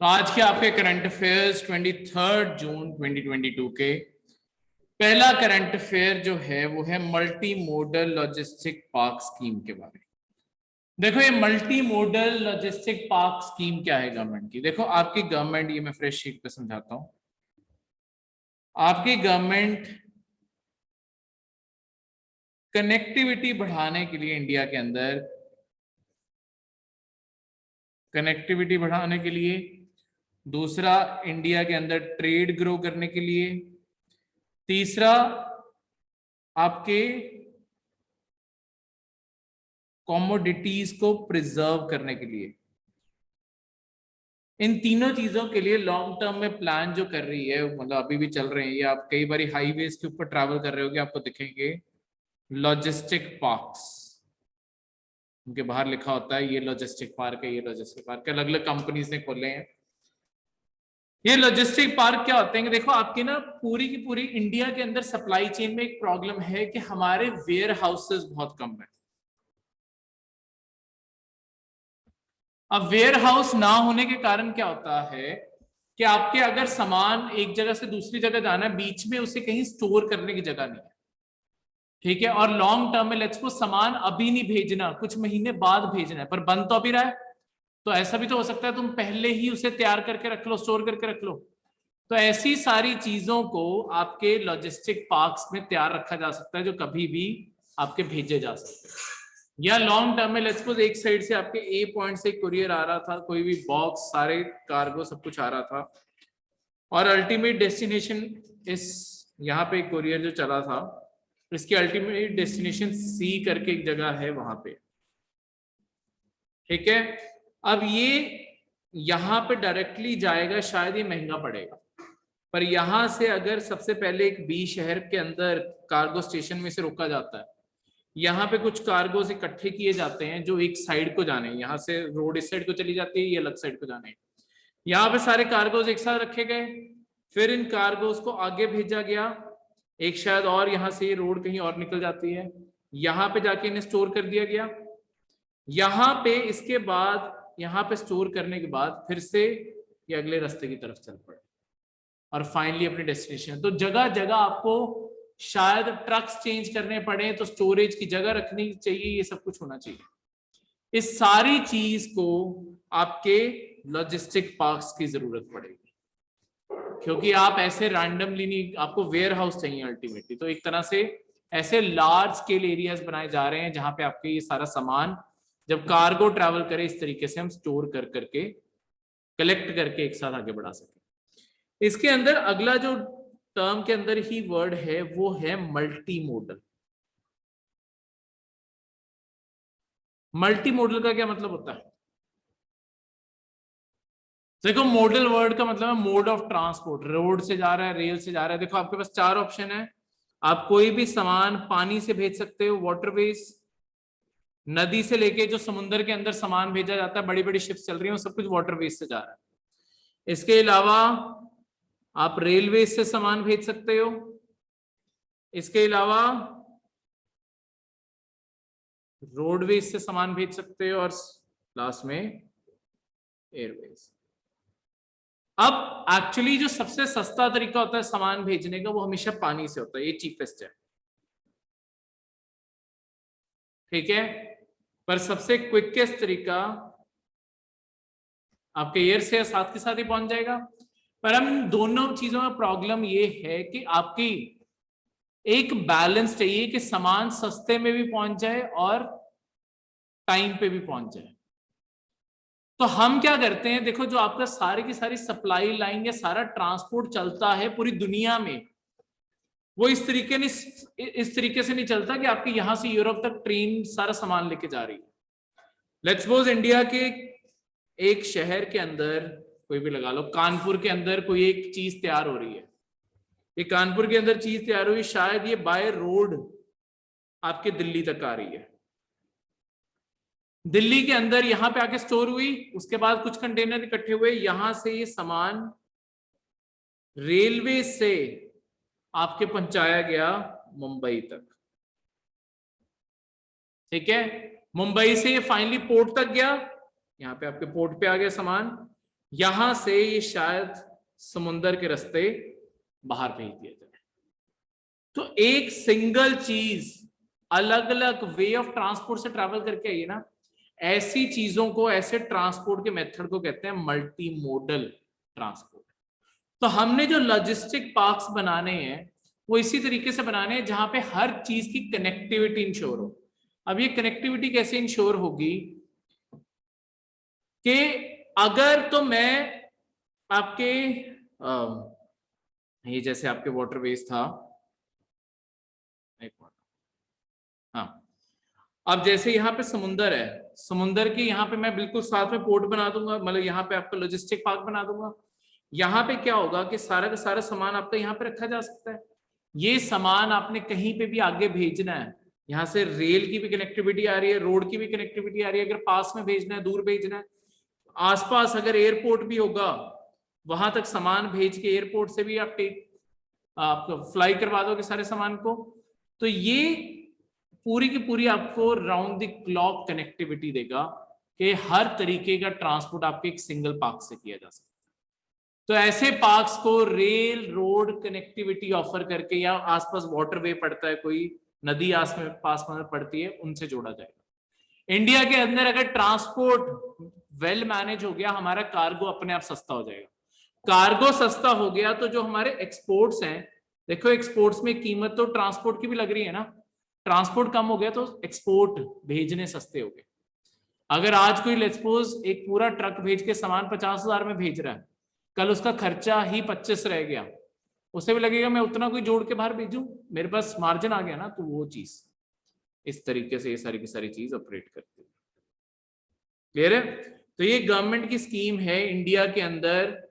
तो आज के आपके करंट अफेयर्स 23 जून 2022 के पहला करंट अफेयर जो है वो है multi modal logistic park scheme के बारे में। देखो ये multi modal logistic park scheme क्या है गवर्नमेंट की। देखो आपकी गवर्नमेंट, ये मैं फ्रेश शीट पे समझाता हूं। आपकी गवर्नमेंट कनेक्टिविटी बढ़ाने के लिए इंडिया के अंदर, कनेक्टिविटी बढ़ाने के लिए, दूसरा इंडिया के अंदर ट्रेड ग्रो करने के लिए, तीसरा आपके कॉमोडिटीज को प्रिजर्व करने के लिए, इन तीनों चीजों के लिए लॉन्ग टर्म में प्लान जो कर रही है, मतलब अभी भी चल रहे हैं। ये आप कई बार हाईवेज के ऊपर ट्रैवल कर रहे होगे, आपको दिखेंगे लॉजिस्टिक पार्क्स, उनके बाहर लिखा होता है ये लॉजिस्टिक पार्क है, ये लॉजिस्टिक पार्क है। अलग अलग कंपनीज ने खोले हैं। ये लॉजिस्टिक पार्क क्या होते हैं? देखो आपकी ना पूरी की पूरी इंडिया के अंदर सप्लाई चेन में एक प्रॉब्लम है कि हमारे वेयर हाउसेस बहुत कम है। अब वेयर हाउस ना होने के कारण क्या होता है कि आपके अगर सामान एक जगह से दूसरी जगह जाना है, बीच में उसे कहीं स्टोर करने की जगह नहीं है, ठीक है। और लॉन्ग टर्म में लेट्स सपोज सामान अभी नहीं भेजना, कुछ महीने बाद भेजना है, पर बन तो अभी रहा है। तो ऐसा भी तो हो सकता है तुम पहले ही उसे तैयार करके रख लो, स्टोर करके रख लो। तो ऐसी सारी चीजों को आपके लॉजिस्टिक पार्क्स में तैयार रखा जा सकता है, जो कभी भी आपके भेजे जा सकते हैं। या लॉन्ग टर्म में लेट्स सपोज एक साइड से आपके ए पॉइंट से कुरियर आ रहा था, कोई भी बॉक्स, सारे कार्गो सब कुछ आ रहा था, और अल्टीमेट डेस्टिनेशन इस यहाँ पे कुरियर जो चला था, इसकी अल्टीमेट डेस्टिनेशन सी करके एक जगह है वहां पे, ठीक है। अब ये यहां पे डायरेक्टली जाएगा, शायद ये महंगा पड़ेगा, पर यहां से अगर सबसे पहले एक बी शहर के अंदर कार्गो स्टेशन में से रोका जाता है, यहाँ पे कुछ कार्गोस इकट्ठे किए जाते हैं जो एक साइड को जाने हैं, यहाँ से रोड इस साइड को चली जाती है, ये अलग साइड को जाने हैं। यहाँ पे सारे कार्गोस एक साथ रखे गए, फिर इन कार्गोस को आगे भेजा गया, एक शायद और यहाँ से ये रोड कहीं और निकल जाती है, यहाँ पे जाके इन्हें स्टोर कर दिया गया। यहाँ पे इसके बाद यहाँ पे स्टोर करने के बाद फिर से ये अगले रास्ते की तरफ चल पड़े और फाइनली अपनी डेस्टिनेशन। तो जगह जगह आपको शायद ट्रक्स चेंज करने पड़े, तो स्टोरेज की जगह रखनी चाहिए, ये सब कुछ होना चाहिए। इस सारी चीज को आपके लॉजिस्टिक पार्क्स की जरूरत पड़ेगी, क्योंकि आप ऐसे रैंडमली नहीं, आपको वेयर हाउस चाहिए अल्टीमेटली। तो एक तरह से ऐसे लार्ज स्केल एरियाज बनाए जा रहे हैं जहां पे आपके ये सारा सामान जब कार्गो ट्रैवल करे, इस तरीके से हम स्टोर कर करके कलेक्ट करके एक साथ आगे बढ़ा सके। इसके अंदर अगला जो टर्म के अंदर ही वर्ड है वो है मल्टी मोडल। मल्टी मोडल का क्या मतलब होता है? देखो मोडल वर्ड का मतलब है मोड ऑफ ट्रांसपोर्ट, रोड से जा रहा है, रेल से जा रहा है। देखो आपके पास चार ऑप्शन है। आप कोई भी सामान पानी से भेज सकते हो, वाटरवेज, नदी से लेके जो समुद्र के अंदर सामान भेजा जाता है, बड़ी बड़ी शिप्स चल रही हैं, सब कुछ वाटरवेज से जा रहा है। इसके अलावा आप रेलवे से सामान भेज सकते हो, इसके अलावा रोडवेज से सामान भेज सकते हो, और लास्ट में एयरवेज। अब एक्चुअली जो सबसे सस्ता तरीका होता है सामान भेजने का, वो हमेशा पानी से होता है, ये चीपेस्ट है, ठीक है। पर सबसे क्विकेस्ट तरीका आपके एयर से साथ के साथ ही पहुंच जाएगा। पर हम दोनों चीजों में प्रॉब्लम ये है कि आपकी एक बैलेंस चाहिए कि सामान सस्ते में भी पहुंच जाए और टाइम पे भी पहुंच जाए। तो हम क्या करते हैं, देखो जो आपका सारी की सारी सप्लाई लाइन या सारा ट्रांसपोर्ट चलता है पूरी दुनिया में, वो इस तरीके से नहीं चलता कि आपके यहां से यूरोप तक ट्रेन सारा सामान लेके जा रही है। लेट्स सपोज इंडिया के एक शहर के अंदर, कोई भी लगा लो, कानपुर के अंदर कोई एक चीज तैयार हो रही है। ये कानपुर के अंदर चीज तैयार हुई, शायद ये बाय रोड आपके दिल्ली तक आ रही है, दिल्ली के अंदर यहां पे आके स्टोर हुई, उसके बाद कुछ कंटेनर इकट्ठे हुए, यहां से ये सामान रेलवे से आपके पहुंचाया गया मुंबई तक, ठीक है। मुंबई से ये फाइनली पोर्ट तक गया, यहाँ पे आपके पोर्ट पे आ गया सामान, यहां से ये शायद समुंदर के रास्ते बाहर भेज दिया जाए। तो एक सिंगल चीज अलग अलग वे ऑफ ट्रांसपोर्ट से ट्रैवल करके आई है ना, ऐसी चीजों को, ऐसे ट्रांसपोर्ट के मेथड को कहते हैं मल्टी मोडल ट्रांसपोर्ट। तो हमने जो लॉजिस्टिक पार्क्स बनाने हैं वो इसी तरीके से बनाने हैं जहां पे हर चीज की कनेक्टिविटी इंश्योर हो। अब ये कनेक्टिविटी कैसे इंश्योर होगी कि अगर तो मैं आपके ये जैसे आपके वाटरवेज था, हाँ, अब जैसे यहाँ पे समुंदर है, समुंदर के यहाँ पे मैं बिल्कुल साथ में पोर्ट बना दूंगा, मतलब यहाँ पे आपका लॉजिस्टिक पार्क बना दूंगा। यहाँ पे क्या होगा कि सारा का सारा सामान आपका यहाँ पे रखा जा सकता है। ये सामान आपने कहीं पे भी आगे भेजना है, यहाँ से रेल की भी कनेक्टिविटी आ रही है, रोड की भी कनेक्टिविटी आ रही है, अगर पास में भेजना है, दूर भेजना है, आसपास अगर एयरपोर्ट भी होगा वहां तक सामान भेज के एयरपोर्ट से भी आप फ्लाई करवा दोगे सारे सामान को। तो ये पूरी की पूरी आपको राउंड द क्लॉक कनेक्टिविटी देगा कि हर तरीके का ट्रांसपोर्ट आपके एक सिंगल पार्क से किया जा सकता है। तो ऐसे पार्क्स को रेल रोड कनेक्टिविटी ऑफर करके, या आसपास वाटरवे पड़ता है, कोई नदी पास में पड़ती है, उनसे जोड़ा जाएगा। इंडिया के अंदर अगर ट्रांसपोर्ट वेल मैनेज हो गया, हमारा कार्गो अपने आप सस्ता हो जाएगा। कार्गो सस्ता हो गया तो जो हमारे एक्सपोर्ट्स हैं, देखो एक्सपोर्ट्स में कीमत तो ट्रांसपोर्ट की भी लग रही है ना, ट्रांसपोर्ट कम हो गया तो एक्सपोर्ट भेजने सस्ते हो गए। अगर आज कोई लेट्स सपोज एक पूरा ट्रक भेज के सामान 50,000 में भेज रहा है, कल उसका खर्चा ही 25 रह गया, उसे भी लगेगा मैं उतना कोई जोड़ के बाहर भेजूं, मेरे पास मार्जिन आ गया ना। तो वो चीज इस तरीके से ये सारी की सारी चीज ऑपरेट करती है। क्लियर है? तो ये गवर्नमेंट की स्कीम है इंडिया के अंदर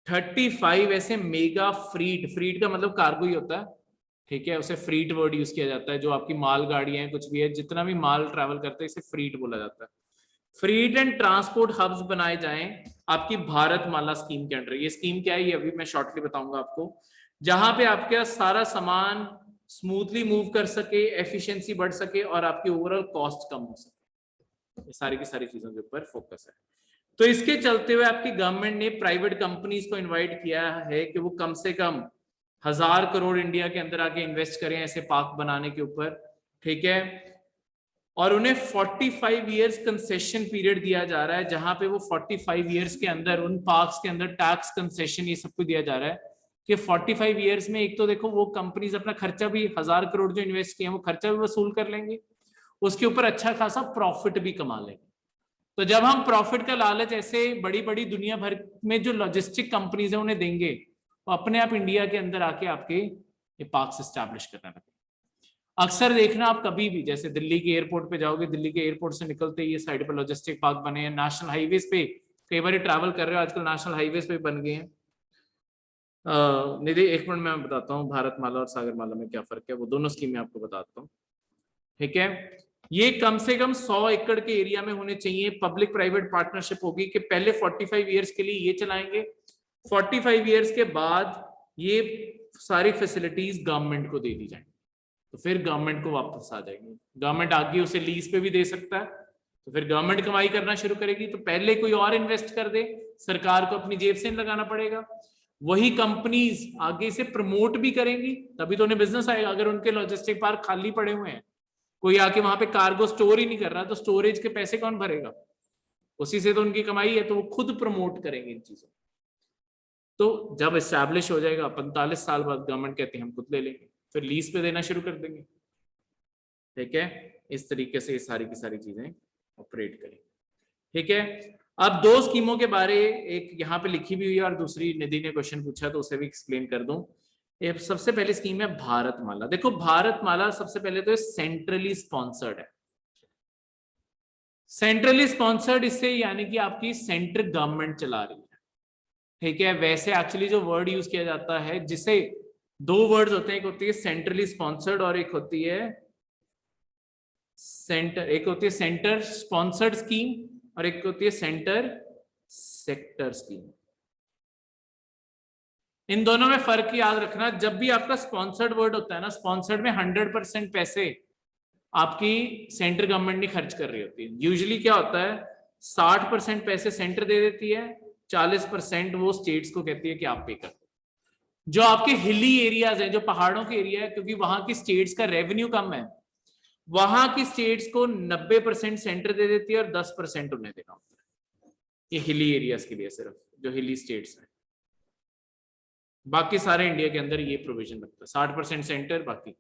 35 ऐसे मेगा फ्रीट का मतलब कार्गो ही होता है, ठीक है, उसे फ्रीट वर्ड यूज किया जाता है। जो आपकी माल गाड़ियां कुछ भी है, जितना भी माल ट्रैवल करता है, इसे फ्रीट बोला जाता है। फ्रीट एंड ट्रांसपोर्ट हब्स बनाए जाएं आपकी भारत माला स्कीम के अंडर। ये स्कीम क्या है ये अभी मैं शॉर्टली बताऊंगा आपको, जहां पे आपका सारा सामान स्मूथली मूव कर सके, एफिशिएंसी बढ़ सके और आपकी ओवरऑल कॉस्ट कम हो सके। ये सारी की सारी चीजों के ऊपर फोकस है। तो इसके चलते हुए आपकी गवर्नमेंट ने प्राइवेट कंपनीज को इनवाइट किया है कि वो कम से कम 1000 करोड़ इंडिया के अंदर आके इन्वेस्ट करें ऐसे पार्क बनाने के ऊपर, ठीक है। और उन्हें 45 इयर्स कंसेशन पीरियड दिया जा रहा है, जहां पे वो 45 इयर्स के अंदर उन पार्क्स के अंदर टैक्स कंसेशन ये सब कुछ दिया जा रहा है कि 45 इयर्स में एक तो देखो वो कंपनीज अपना खर्चा भी 1000 करोड़ जो इन्वेस्ट किए हैं वो खर्चा भी वसूल कर लेंगे, उसके ऊपर अच्छा खासा प्रॉफिट भी कमा लेंगे। तो जब हम प्रॉफिट का लालच ऐसे बड़ी बड़ी दुनिया भर में जो लॉजिस्टिक कंपनीज है उन्हें देंगे, तो अपने आप इंडिया के अंदर आके आपके ये पार्क्स एस्टैब्लिश करने लगे। अक्सर देखना आप कभी भी जैसे दिल्ली के एयरपोर्ट पे जाओगे, दिल्ली के एयरपोर्ट से निकलते ये साइड पर लॉजिस्टिक पार्क बने हैं। नेशनल हाईवेज पे कई बार ट्रैवल कर रहे हो, आजकल नेशनल हाईवेज पे बन गए हैं। निधि एक मिनट मैं बताता हूँ भारत माला और सागर माला में क्या फर्क है, वो दोनों स्कीमें आपको बताता हूँ, ठीक है। ये कम से कम 100 एकड़ के एरिया में होने चाहिए। पब्लिक प्राइवेट पार्टनरशिप होगी कि पहले 45 इयर्स के लिए ये चलाएंगे, 45 इयर्स के बाद ये सारी फैसिलिटीज गवर्नमेंट को दे दी जाएंगी, तो फिर गवर्नमेंट को वापस आ जाएंगे। गवर्नमेंट आगे उसे लीज पे भी दे सकता है, तो फिर गवर्नमेंट कमाई करना शुरू करेगी। तो पहले कोई और इन्वेस्ट कर दे, सरकार को अपनी जेब से लगाना पड़ेगा, वही कंपनीज आगे से प्रमोट भी करेंगी, तभी तो उन्हें बिजनेस आएगा। अगर उनके लॉजिस्टिक पार्क खाली पड़े हुए हैं, कोई आके वहां पे कार्गो स्टोर ही नहीं कर रहा, तो स्टोरेज के पैसे कौन भरेगा? उसी से तो उनकी कमाई है, तो वो खुद प्रमोट करेंगे इन चीजों। तो जब एस्टैब्लिश हो जाएगा 45 साल बाद गवर्नमेंट कहती है हम खुद ले लेंगे, फिर लीज पे देना शुरू कर देंगे, ठीक है। इस तरीके से ये सारी की सारी चीजें ऑपरेट करेंगे, ठीक है। अब दो स्कीमों के बारे, एक यहाँ पे लिखी भी हुई है और दूसरी निधि ने क्वेश्चन पूछा तो उसे भी एक्सप्लेन कर दूं। सबसे पहली स्कीम है भारत माला। देखो भारत माला सबसे पहले तो सेंट्रली स्पॉन्सर्ड है। सेंट्रली स्पॉन्सर्ड इससे यानी कि आपकी सेंट्रल गवर्नमेंट चला रही है, ठीक है। वैसे एक्चुअली जो वर्ड यूज किया जाता है, जिसे दो वर्ड्स होते हैं, एक होती है सेंट्रली स्पॉन्सर्ड और एक होती है सेंटर स्पॉन्सर्ड स्कीम और एक होती है सेंटर सेक्टर स्कीम। इन दोनों में फर्क याद रखना, जब भी आपका स्पॉन्सर्ड वर्ड होता है ना, स्पॉन्सर्ड में 100% पैसे आपकी सेंट्रल गवर्नमेंट नहीं खर्च कर रही होती है। यूजुअली क्या होता है, 60% पैसे सेंटर दे देती है, 40% वो स्टेट्स को कहती है कि आप पे कर। जो आपके हिली एरियाज हैं, जो पहाड़ों के एरिया है, क्योंकि वहां की स्टेट्स का रेवेन्यू कम है, वहां की स्टेट्स को 90% सेंटर दे देती है और 10% उन्हें देना होता है। ये हिली एरियाज के लिए सिर्फ, जो हिली स्टेट्स हैं। बाकी सारे इंडिया के अंदर ये प्रोविजन लगता है, 60% सेंटर। बाकी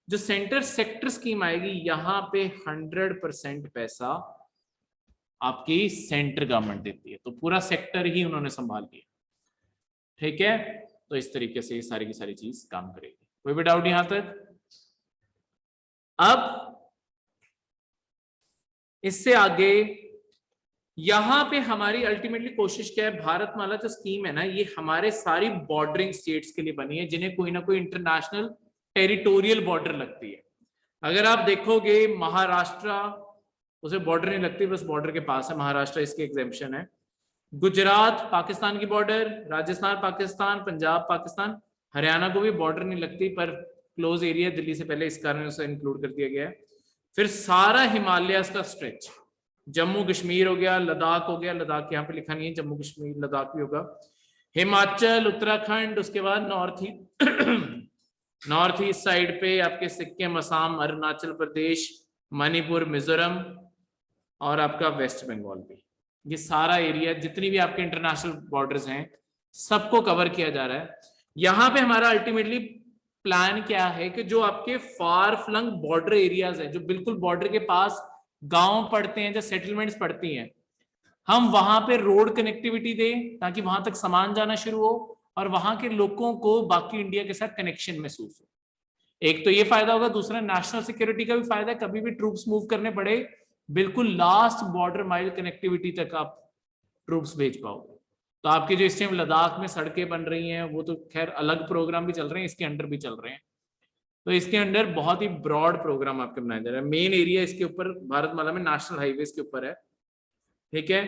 जो सेंटर सेक्टर स्कीम आएगी, यहां पे 100% पैसा आपकी सेंटर गवर्नमेंट देती है, तो पूरा सेक्टर ही उन्होंने संभाल लिया। ठीक है, तो इस तरीके से सारी की सारी चीज काम करेगी। कोई भी डाउट यहां तक? अब इससे आगे यहां पे हमारी अल्टीमेटली कोशिश क्या है, भारतमाला जो स्कीम है ना, ये हमारे सारी बॉर्डरिंग स्टेट्स के लिए बनी है जिन्हें कोई ना कोई इंटरनेशनल टेरिटोरियल बॉर्डर लगती है। अगर आप देखोगे महाराष्ट्र, उसे बॉर्डर नहीं लगती, बस बॉर्डर के पास है महाराष्ट्र, इसके एग्जेम्पशन है। गुजरात पाकिस्तान की बॉर्डर, राजस्थान पाकिस्तान, पंजाब पाकिस्तान, हरियाणा को भी बॉर्डर नहीं लगती पर क्लोज एरिया दिल्ली से पहले, इस कारण उसे इंक्लूड कर दिया गया है। फिर सारा हिमालय का स्ट्रेच, जम्मू कश्मीर हो गया, लद्दाख हो गया, लद्दाख यहाँ पे लिखा नहीं है, जम्मू कश्मीर लद्दाख भी होगा, हिमाचल, उत्तराखंड, उसके बाद नॉर्थ ईस्ट साइड पे आपके सिक्किम, असम, अरुणाचल प्रदेश, मणिपुर, मिजोरम और आपका वेस्ट बंगाल भी। ये सारा एरिया, जितनी भी आपके इंटरनेशनल बॉर्डर्स हैं, सबको कवर किया जा रहा है। यहाँ पे हमारा अल्टीमेटली प्लान क्या है कि जो आपके फार फ्लंग बॉर्डर एरियाज है, जो बिल्कुल बॉर्डर के पास गांव पड़ते हैं, जो सेटलमेंट्स पड़ती हैं, हम वहां पे रोड कनेक्टिविटी दें ताकि वहां तक सामान जाना शुरू हो और वहां के लोगों को बाकी इंडिया के साथ कनेक्शन महसूस हो। एक तो ये फायदा होगा, दूसरा नेशनल सिक्योरिटी का भी फायदा है, कभी भी ट्रूप्स मूव करने पड़े बिल्कुल लास्ट बॉर्डर माइल कनेक्टिविटी तक आप ट्रूप्स भेज पाओगे। तो आपके जो इस टाइम लद्दाख में सड़कें बन रही हैं, वो तो खैर अलग प्रोग्राम भी चल रहे हैं, इसके अंडर भी चल रहे हैं। तो इसके अंडर बहुत ही ब्रॉड प्रोग्राम आपके बनाया जा रहा है। मेन एरिया इसके ऊपर भारतमाला में नेशनल हाईवेज के ऊपर है। ठीक है,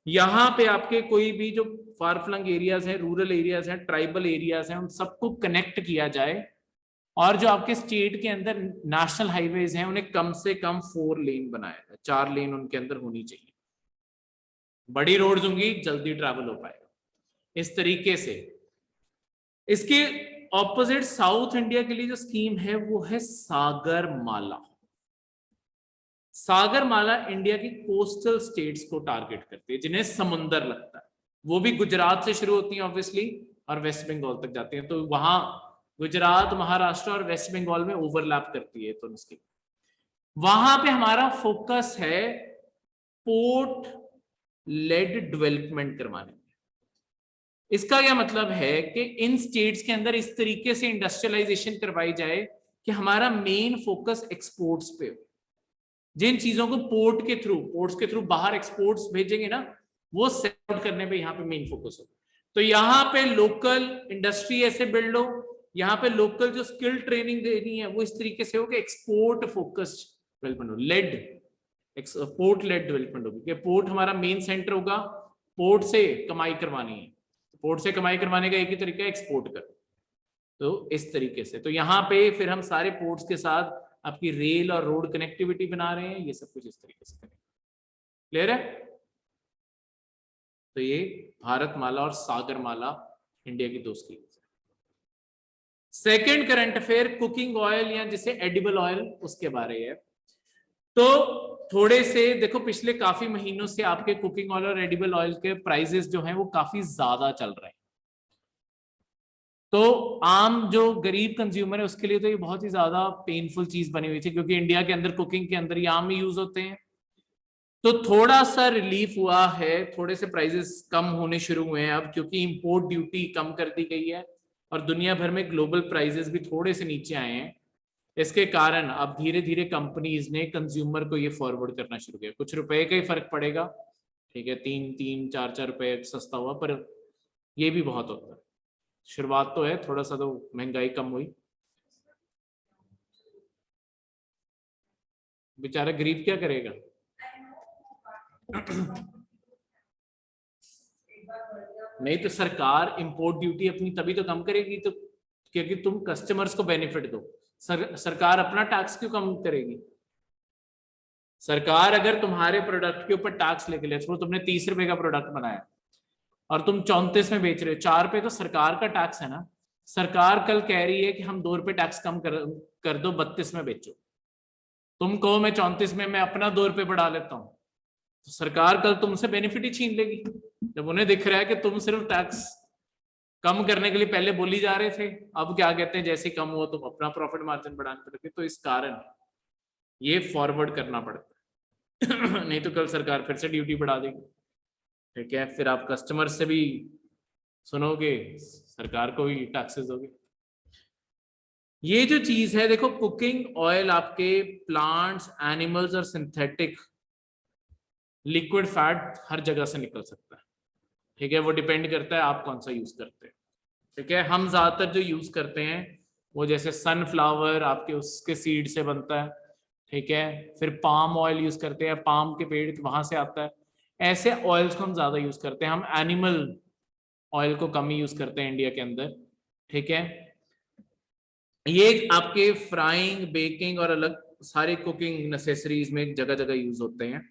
यहाँ पे आपके कोई भी जो फार फ्लंग एरियाज हैं, रूरल एरियाज हैं, ट्राइबल एरियाज हैं, उन सबको कनेक्ट किया जाए और जो आपके स्टेट के अंदर नेशनल हाईवेज हैं उन्हें कम से कम 4 लेन बनाया जाए, 4 लेन उनके अंदर होनी चाहिए। बड़ी रोड्स होंगी, जल्दी ट्रैवल हो पाएगा इस तरीके से। इसके ऑपोजिट साउथ इंडिया के लिए जो स्कीम है वो है सागरमाला। सागरमाला इंडिया की कोस्टल स्टेट्स को टारगेट करती है, जिन्हें समुंदर लगता है। वो भी गुजरात से शुरू होती है ऑब्वियसली और वेस्ट बंगाल तक जाती है। तो वहां गुजरात, महाराष्ट्र और वेस्ट बंगाल में ओवरलैप करती है। तो इसकी वहां पे हमारा फोकस है पोर्ट लेड डेवलपमेंट करवाने में। इसका क्या मतलब है कि इन स्टेट्स के अंदर इस तरीके से इंडस्ट्रियलाइजेशन करवाई जाए कि हमारा मेन फोकस एक्सपोर्ट्स पे हो। जिन चीजों को पोर्ट्स के थ्रू बाहर एक्सपोर्ट्स भेजेंगे ना, वो सेल आउट करने पे यहाँ पे मेन फोकस हो। तो यहाँ पे लोकल इंडस्ट्री ऐसे बिल्ड हो, यहाँ पे लोकल जो स्किल ट्रेनिंग देनी है वो इस तरीके से हो कि एक्सपोर्ट फोकस्ड डेवलपमेंट हो, पोर्ट लेड डेवलपमेंट होगी कि पोर्ट हमारा मेन सेंटर होगा, पोर्ट से कमाई करवानी है, पोर्ट से कमाई करवाने का एक ही तरीका है एक्सपोर्ट कर। तो इस तरीके से, तो यहाँ पे फिर हम सारे पोर्ट्स के साथ आपकी रेल और रोड कनेक्टिविटी बना रहे हैं, ये सब कुछ इस तरीके से करेंगे। क्लियर है? तो ये भारतमाला और सागरमाला इंडिया की दो scheme. Second current affair cooking oil या जिसे एडिबल ऑयल, उसके बारे है। तो थोड़े से देखो, पिछले काफी महीनों से आपके कुकिंग ऑयल और एडिबल ऑयल के प्राइसेस जो हैं वो काफी ज्यादा चल रहे हैं। तो आम जो गरीब कंज्यूमर है उसके लिए तो ये बहुत ही ज्यादा पेनफुल चीज बनी हुई थी, क्योंकि इंडिया के अंदर कुकिंग के अंदर ये आम ही यूज होते हैं। तो थोड़ा सा रिलीफ हुआ है, थोड़े से प्राइसेस कम होने शुरू हुए हैं अब, क्योंकि इंपोर्ट ड्यूटी कम कर दी गई है और दुनिया भर में ग्लोबल प्राइसेस भी थोड़े से नीचे आए हैं। इसके कारण अब धीरे धीरे कंपनीज ने कंज्यूमर को ये फॉरवर्ड करना शुरू किया। कुछ रुपए का ही फर्क पड़ेगा, ठीक है, 3-4 रुपए सस्ता हुआ, पर ये भी बहुत होता है। शुरुआत तो है, थोड़ा सा तो महंगाई कम हुई। बेचारा गरीब क्या करेगा? नहीं तो सरकार इंपोर्ट ड्यूटी अपनी तभी तो कम करेगी, तो क्योंकि तुम कस्टमर्स को बेनिफिट दो। सरकार अपना टैक्स क्यों कम करेगी? सरकार अगर तुम्हारे प्रोडक्ट के ऊपर टैक्स लेके ले, तुमने 30 रुपए का प्रोडक्ट बनाया और तुम 34 में बेच रहे हो, 4 रुपए तो सरकार का टैक्स है ना। सरकार कल कह रही है कि हम 2 रुपए टैक्स कम कर दो, 32 में बेचो, तुम कहो मैं 34 में मैं अपना 2 रुपए बढ़ा लेता हूं, तो सरकार कल तुमसे बेनिफिट ही छीन लेगी। जब उन्हें दिख रहा है कि तुम सिर्फ टैक्स कम करने के लिए पहले बोली जा रहे थे, अब क्या कहते हैं जैसे कम हुआ तुम अपना प्रॉफिट मार्जिन बढ़ाने लगे, तो इस कारण ये फॉरवर्ड करना पड़ता है नहीं तो कल सरकार फिर से ड्यूटी बढ़ा देगी, ठीक है, फिर आप कस्टमर से भी सुनोगे, सरकार को भी टैक्सेस दोगे। ये जो चीज है देखो, कुकिंग ऑयल आपके प्लांट्स, एनिमल्स और सिंथेटिक लिक्विड फैट हर जगह से निकल सकता है, ठीक है, वो डिपेंड करता है आप कौन सा यूज करते हैं, ठीक है। हम ज्यादातर जो यूज करते हैं वो जैसे सनफ्लावर आपके उसके सीड से बनता है, ठीक है, फिर पाम ऑयल यूज करते हैं, पाम के पेड़ वहां से आता है, ऐसे ऑयल्स को हम ज्यादा यूज करते हैं। हम एनिमल ऑयल को कम ही यूज करते हैं इंडिया के अंदर, ठीक है। ये आपके फ्राइंग, बेकिंग और अलग सारे कुकिंग नेसेसरीज में जगह जगह यूज होते हैं,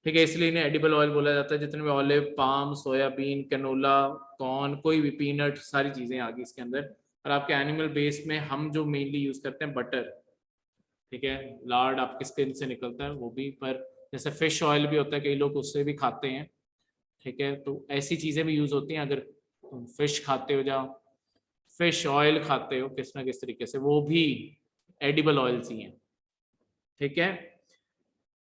ठीक है, इसलिए इन्हें एडिबल ऑयल बोला जाता है। जितने भी olive, palm, soybean, canola, corn, कोई भी पीनट, सारी चीजें आ गई इसके अंदर। और आपके एनिमल बेस में हम जो मेनली यूज करते हैं बटर, ठीक है, लार्ड आपके स्किन से निकलता है वो भी, पर जैसे फिश ऑयल भी होता है, कई लोग उससे भी खाते हैं, ठीक है, तो ऐसी चीजें भी यूज होती हैं। अगर तुम फिश खाते हो, या फिश ऑयल खाते हो किस ना किस तरीके से, वो भी एडिबल ऑयल्स ही हैं, ठीक है।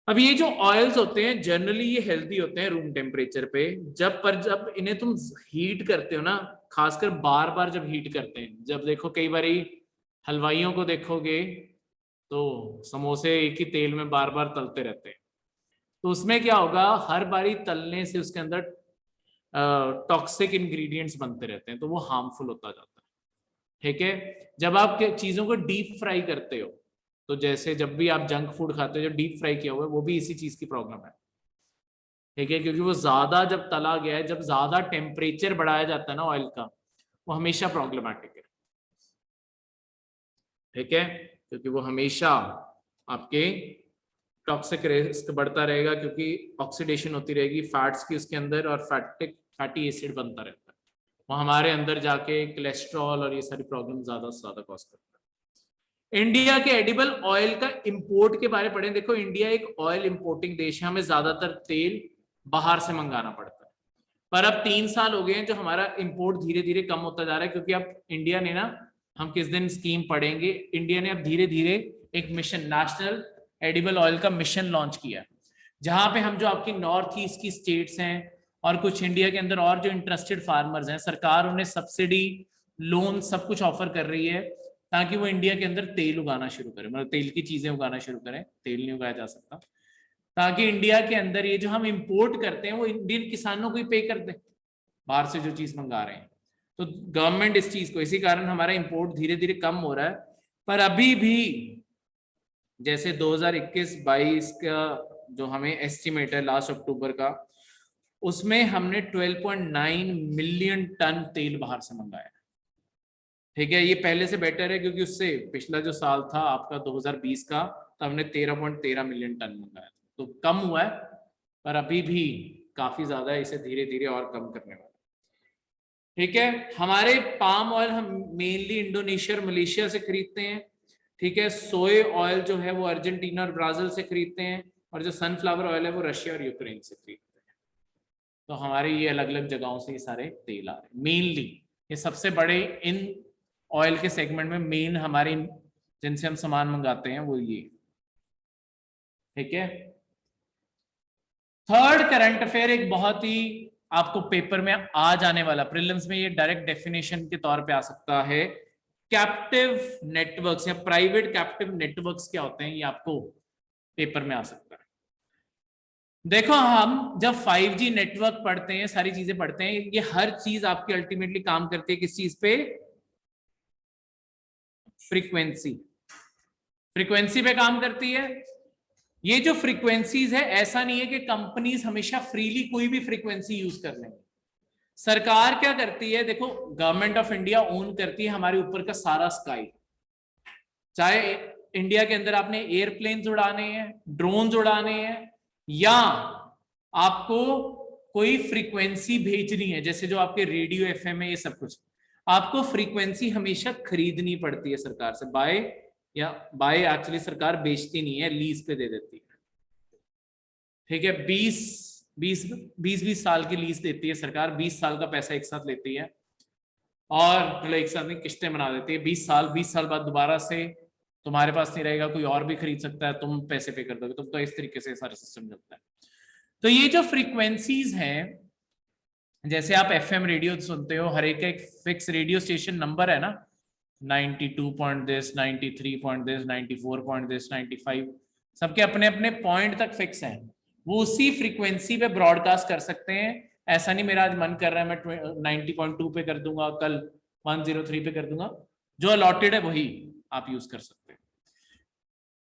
अब ये जो ऑयल्स होते हैं जनरली ये हेल्दी होते हैं रूम टेम्परेचर पे, जब इन्हें तुम हीट करते हो ना, खासकर बार बार जब हीट करते हैं, जब देखो कई बारी हलवाइयों को देखोगे तो समोसे एक ही तेल में बार बार तलते रहते हैं, तो उसमें क्या होगा, हर बारी तलने से उसके अंदर टॉक्सिक इंग्रेडिएंट्स बनते रहते हैं, तो वो हार्मफुल होता जाता है, ठीक है। जब आप चीजों को डीप फ्राई करते हो, तो जैसे जब भी आप जंक फूड खाते हो जो डीप फ्राई किया हुआ है, वो भी इसी चीज की प्रॉब्लम है, ठीक है, क्योंकि वो ज्यादा जब तला गया है, जब ज्यादा टेम्परेचर बढ़ाया जाता है ना ऑयल का, वो हमेशा प्रॉब्लमैटिक है, ठीक है, क्योंकि वो हमेशा आपके टॉक्सिक रिस्क बढ़ता रहेगा, क्योंकि ऑक्सीडेशन होती रहेगी फैट्स की उसके अंदर, और फैटी एसिड बनता रहता है, वो हमारे अंदर जाके कोलेस्ट्रॉल और ये सारी प्रॉब्लम ज्यादा से ज्यादा कॉज करता है। इंडिया के एडिबल ऑयल का इंपोर्ट के बारे में पढ़ें, देखो इंडिया एक ऑयल इंपोर्टिंग देश है, हमें ज्यादातर तेल बाहर से मंगाना पड़ता है, पर अब 3 साल हो गए हैं जो हमारा इंपोर्ट धीरे धीरे कम होता जा रहा है, क्योंकि अब इंडिया ने ना, हम किस दिन स्कीम पढ़ेंगे, इंडिया ने अब धीरे धीरे एक मिशन, नेशनल एडिबल ऑयल का मिशन लॉन्च किया, जहां पे हम जो आपकी नॉर्थ ईस्ट की स्टेट्स हैं और कुछ इंडिया के अंदर और जो इंटरेस्टेड फार्मर्स हैं, सरकार उन्हें सब्सिडी, लोन, सब कुछ ऑफर कर रही है, ताकि वो इंडिया के अंदर तेल उगाना शुरू करें, मतलब तेल की चीजें उगाना शुरू करें, तेल नहीं उगाया जा सकता, ताकि इंडिया के अंदर ये जो हम इंपोर्ट करते हैं वो इंडियन किसानों को ही पे कर दे, बाहर से जो चीज मंगा रहे हैं। तो गवर्नमेंट इस चीज को, इसी कारण हमारा इंपोर्ट धीरे धीरे कम हो रहा है, पर अभी भी जैसे 2021-22 का जो हमें एस्टिमेट है लास्ट अक्टूबर का, उसमें हमने 12.9 मिलियन टन तेल बाहर से मंगाया, ठीक है, ये पहले से बेटर है, क्योंकि उससे पिछला जो साल था आपका 2020 का, तो हमने 13.13 मिलियन टन मंगाया, तो कम हुआ है, पर अभी भी काफी ज्यादा है, इसे धीरे धीरे और कम करने वाला, ठीक है। हमारे पाम ऑयल हम मेनली इंडोनेशिया और मलेशिया से खरीदते हैं, ठीक है, सोए ऑयल जो है वो अर्जेंटीना और ब्राजील से खरीदते हैं, और जो सनफ्लावर ऑयल है वो रशिया और यूक्रेन से खरीदते हैं, तो हमारे ये अलग अलग जगहों से ये सारे तेल आ रहे हैं मेनली, ये सबसे बड़े इन ऑयल के सेगमेंट में मेन हमारे जिनसे हम सामान मंगाते हैं वो ये, ठीक है। थर्ड करंट अफेयर, एक बहुत ही आपको पेपर में आ जाने वाला, प्रीलिम्स में ये डायरेक्ट डेफिनेशन के तौर पे आ सकता है, कैप्टिव नेटवर्क्स या प्राइवेट कैप्टिव नेटवर्क्स क्या होते हैं, ये आपको पेपर में आ सकता है। देखो हम जब 5G नेटवर्क पढ़ते हैं, सारी चीजें पढ़ते हैं, ये हर चीज आपकी अल्टीमेटली काम करती है किस चीज पे, फ्रीक्वेंसी, फ्रीक्वेंसी पे काम करती है। ये जो फ्रीक्वेंसीज है, ऐसा नहीं है कि कंपनीज हमेशा फ्रीली कोई भी फ्रीक्वेंसी यूज कर लेंगे, सरकार क्या करती है, देखो गवर्नमेंट ऑफ इंडिया ओन करती है हमारे ऊपर का सारा स्काई, चाहे इंडिया के अंदर आपने एयरप्लेन उड़ाने हैं, ड्रोन उड़ाने हैं, या आपको कोई फ्रीक्वेंसी भेजनी है, जैसे जो आपके रेडियो एफएम है, ये सब कुछ आपको फ्रीक्वेंसी हमेशा खरीदनी पड़ती है सरकार से। बाय एक्चुअली सरकार बेचती नहीं है, लीज पे दे देती है। ठीक है, 20 साल की लीज देती है सरकार, 20 साल का पैसा एक साथ लेती है और मतलब एक साथ में किस्तें बना देती है। 20 साल बाद दोबारा से तुम्हारे पास नहीं रहेगा, कोई और भी खरीद सकता है, तुम पैसे पे कर दोगे। तो इस तरीके से सारा सिस्टम चलता है। तो ये जो फ्रीक्वेंसीज हैं, जैसे आप एफएम रेडियो सुनते हो, हर एक फिक्स रेडियो स्टेशन नंबर है ना, 92 point this, 93 point this, 94 point this, 95, सबके अपने अपने पॉइंट तक फिक्स हैं। वो उसी फ्रीक्वेंसी पे ब्रॉडकास्ट कर सकते हैं। ऐसा नहीं मेरा आज मन कर रहा है मैं 90.2 पे कर दूंगा, कल 103 पे कर दूंगा। जो अलॉटेड है वही आप यूज कर सकते हैं।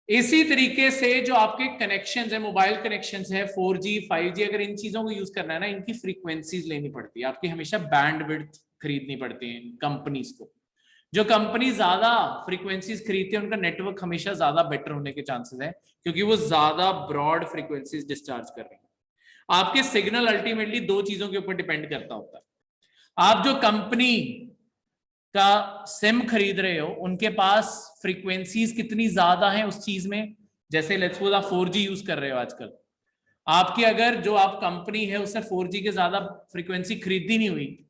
इसी तरीके से जो आपके कनेक्शंस है, मोबाइल कनेक्शंस है, 4G 5G, अगर इन चीजों को यूज करना है ना, इनकी फ्रीक्वेंसीज लेनी पड़ती है, आपकी हमेशा बैंडविड्थ खरीदनी पड़ती है कंपनीज को। जो कंपनी ज्यादा फ्रीक्वेंसीज खरीदती है उनका नेटवर्क हमेशा ज्यादा बेटर होने के चांसेस है, क्योंकि वो ज्यादा ब्रॉड फ्रीक्वेंसीज डिस्चार्ज कर रही है। आपके सिग्नल अल्टीमेटली दो चीजों के ऊपर डिपेंड करता होता है। आप जो कंपनी का सिम खरीद रहे हो, उनके पास फ्रीक्वेंसीज कितनी ज्यादा हैं उस चीज में। जैसे लेट्स सपोज आप 4G यूज कर रहे हो आजकल, आपकी अगर जो आप कंपनी है उससे 4G के ज्यादा फ्रीक्वेंसी खरीदी नहीं हुई,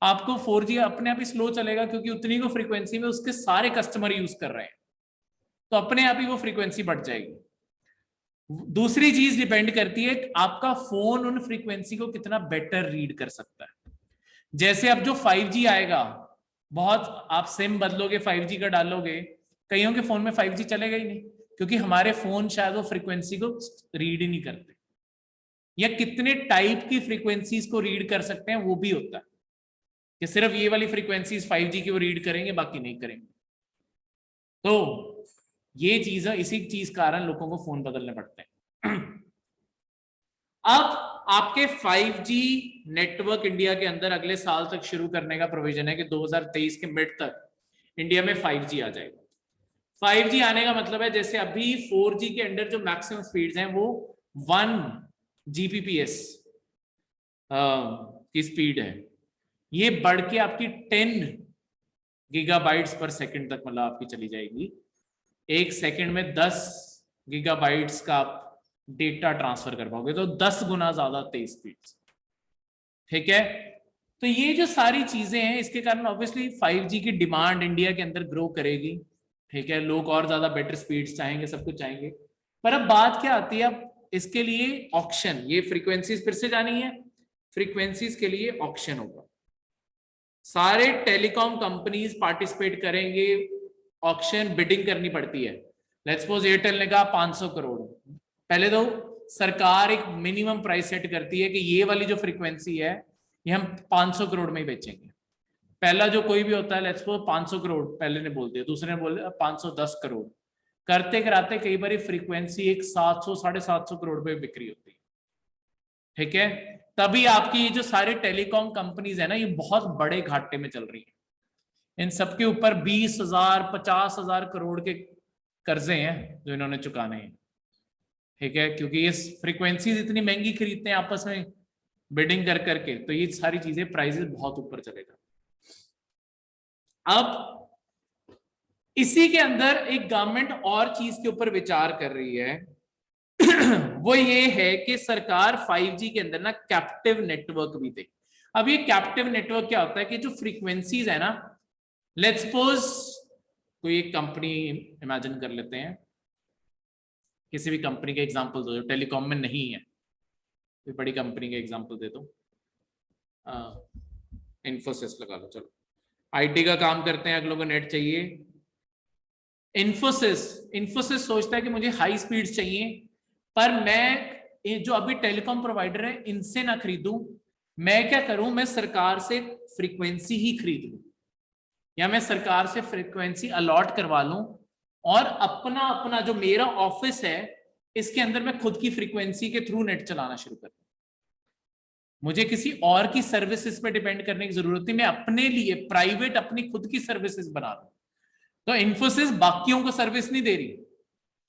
आपको 4G अपने आप ही स्लो चलेगा, क्योंकि उतनी को फ्रीक्वेंसी में उसके सारे कस्टमर यूज कर रहे हैं, तो अपने आप ही वो फ्रीक्वेंसी बढ़ जाएगी। दूसरी चीज डिपेंड करती है आपका फोन उन फ्रीक्वेंसी को कितना बेटर रीड कर सकता है। जैसे अब जो 5G आएगा, बहुत आप सिम बदलोगे 5G का डालोगे, कईयों के फोन में 5G चलेगा ही नहीं, क्योंकि हमारे फोन शायद वो फ्रीक्वेंसी को रीड ही नहीं करते, या कितने टाइप की फ्रीक्वेंसीज को रीड कर सकते हैं वो भी होता है, कि सिर्फ ये वाली फ्रीक्वेंसीज 5G की वो रीड करेंगे, बाकी नहीं करेंगे। तो ये चीज है, इसी चीज कारण लोगों को फोन बदलने पड़ते हैं। अब आपके 5G नेटवर्क इंडिया के अंदर अगले साल तक शुरू करने का प्रोविजन है कि 2023 के मिड तक इंडिया में 5G आ जाएगा। 5G आने का मतलब है, जैसे अभी 4G के अंडर जो मैक्सिमम स्पीड्स हैं वो 1 Gbps की स्पीड है, ये बढ़ के आपकी 10 गीगाबाइट्स पर सेकंड तक मतलब आपकी चली जाएगी। एक सेकंड में 10 गीगाबाइट्स का आप डेटा ट्रांसफर कर पाओगे, तो 10 गुना ज्यादा तेज स्पीड। ठीक है, तो ये जो सारी चीजें हैं, इसके कारण ऑब्वियसली 5G की डिमांड इंडिया के अंदर ग्रो करेगी। ठीक है, लोग और ज्यादा बेटर स्पीड्स चाहेंगे, सब कुछ चाहेंगे। पर अब बात क्या आती है, अब इसके लिए ऑक्शन, ये फ्रीक्वेंसीज फिर से जानी है, फ्रीक्वेंसीज के लिए ऑक्शन होगा, सारे टेलीकॉम कंपनीज पार्टिसिपेट करेंगे, ऑक्शन बिडिंग करनी पड़ती है। लेट्स सपोज एयरटेल ने कहा 500 करोड़, पहले तो सरकार एक मिनिमम प्राइस सेट करती है कि ये वाली जो फ्रीक्वेंसी है ये हम 500 करोड़ में ही बेचेंगे। पहला जो कोई भी होता है, लेट्स सपोज 500 करोड़ पहले ने बोल दिया, दूसरे ने बोल दिया 510 करोड़, करते कराते कई बार फ्रीक्वेंसी एक 700 750 करोड़ पे बिक्री होती है। ठीक है, तभी आपकी ये जो सारे टेलीकॉम कंपनीज है ना, ये बहुत बड़े घाटे में चल रही है। इन सबके ऊपर 20,000 50,000 करोड़ के कर्जे हैं जो इन्होंने चुकाने हैं। ठीक है, क्योंकि ये फ्रीक्वेंसीज इतनी महंगी खरीदते हैं आपस में बिडिंग कर करके, तो ये सारी चीजें प्राइसेस बहुत ऊपर चलेगा। अब इसी के अंदर एक गवर्नमेंट और चीज के ऊपर विचार कर रही है, वो ये है कि सरकार 5G के अंदर ना कैप्टिव नेटवर्क भी दे। अब ये कैप्टिव नेटवर्क क्या होता है कि जो फ्रीक्वेंसीज है ना, लेट्स सपोज कोई एक कंपनी इमेजिन कर लेते हैं, किसी भी कंपनी के एग्जांपल दो जो टेलीकॉम में नहीं है, कोई बड़ी कंपनी के एग्जांपल दे दो, इन्फोसिस लगा लो, चलो IT का काम करते हैं, अगलों को नेट चाहिए। इन्फोसिस सोचता है कि मुझे हाई स्पीड चाहिए, पर मैं जो अभी टेलीकॉम प्रोवाइडर है इनसे ना खरीदूं, मैं क्या करूं, मैं सरकार से फ्रीक्वेंसी ही खरीद लूं, या मैं सरकार से फ्रीक्वेंसी अलॉट करवा लूं, और अपना अपना जो मेरा ऑफिस है इसके अंदर मैं खुद की फ्रीक्वेंसी के थ्रू नेट चलाना शुरू कर दूं। मुझे किसी और की सर्विसेज पे डिपेंड करने की जरूरत नहीं, मैं अपने लिए प्राइवेट अपनी खुद की सर्विसेज बना लूं। तो इन्फोसिस बाकियों को सर्विस नहीं दे रही,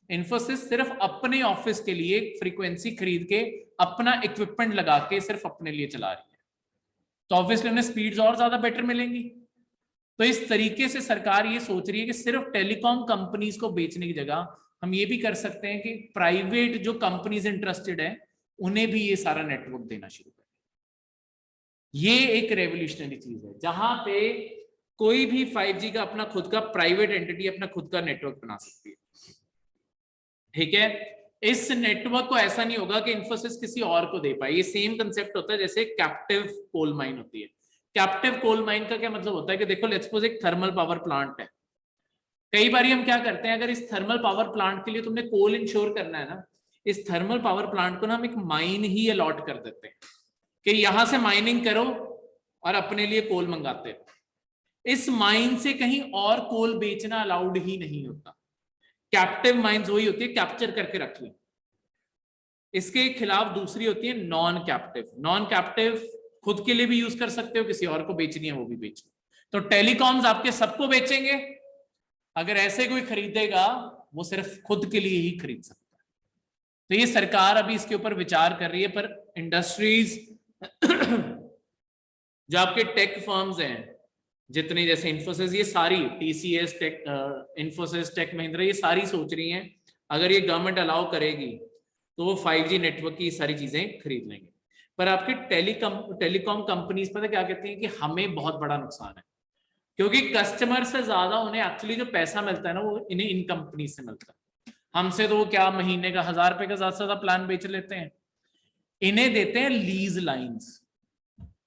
इन्फोसिस सिर्फ अपने ऑफिस के लिए फ्रीक्वेंसी खरीद के अपना इक्विपमेंट लगा के सिर्फ अपने लिए चला रही है, तो ऑब्वियसली उन्हें स्पीड्स और ज्यादा बेटर मिलेंगी। तो इस तरीके से सरकार ये सोच रही है कि सिर्फ टेलीकॉम कंपनीज को बेचने की जगह हम ये भी कर सकते हैं कि प्राइवेट जो कंपनीज इंटरेस्टेड है उन्हें भी ये सारा नेटवर्क देना शुरू करें। ये एक रेवोल्यूशनरी चीज है जहां पे कोई भी 5G का अपना खुद का प्राइवेट एंटिटी अपना खुद का नेटवर्क बना सकती है, ठीक है। इस नेटवर्क को ऐसा नहीं होगा कि इन्फोसिस किसी और को दे पाए। ये सेम कंसेप्ट होता है जैसे कैप्टिव कोल माइन होती है। कैप्टिव कोल माइन का क्या मतलब होता है कि देखो लेट्स सपोज एक थर्मल पावर प्लांट है, कई बार हम क्या करते हैं, अगर इस थर्मल पावर प्लांट के लिए तुमने कोल इंश्योर करना है ना, इस थर्मल पावर प्लांट को ना हम एक माइन ही अलॉट कर देते हैं कि यहां से माइनिंग करो और अपने लिए कोल मंगाते हो। इस माइन से कहीं और कोल बेचना अलाउड ही नहीं होता। कैप्टिव माइंस वही होती है कैप्चर करके रख ली। इसके खिलाफ दूसरी होती है नॉन कैप्टिव। नॉन कैप्टिव खुद के लिए भी यूज कर सकते हो, किसी और को बेचनी है वो भी बेचो। तो टेलीकॉम्स आपके सबको बेचेंगे, अगर ऐसे कोई खरीदेगा वो सिर्फ खुद के लिए ही खरीद सकता है। तो ये सरकार अभी इसके ऊपर विचार कर रही है, पर इंडस्ट्रीज जो आपके टेक फर्म्स हैं जितनी, जैसे इन्फोसिस, ये सारी TCS tech, Infosys, Tech Mahindra, ये सारी सोच रही हैं अगर ये गवर्नमेंट अलाउ करेगी तो वो 5G नेटवर्क की सारी चीजें खरीद लेंगे। पर आपके टेलीकॉम कंपनीज पता क्या कहती हैं कि हमें बहुत बड़ा नुकसान है, क्योंकि कस्टमर से ज्यादा उन्हें एक्चुअली जो पैसा मिलता है ना वो इन्हें इन कंपनी से मिलता है। हमसे तो वो क्या महीने का 1000 रुपए का ज्यादा से ज्यादा प्लान बेच लेते हैं, इन्हें देते हैं लीज लाइंस।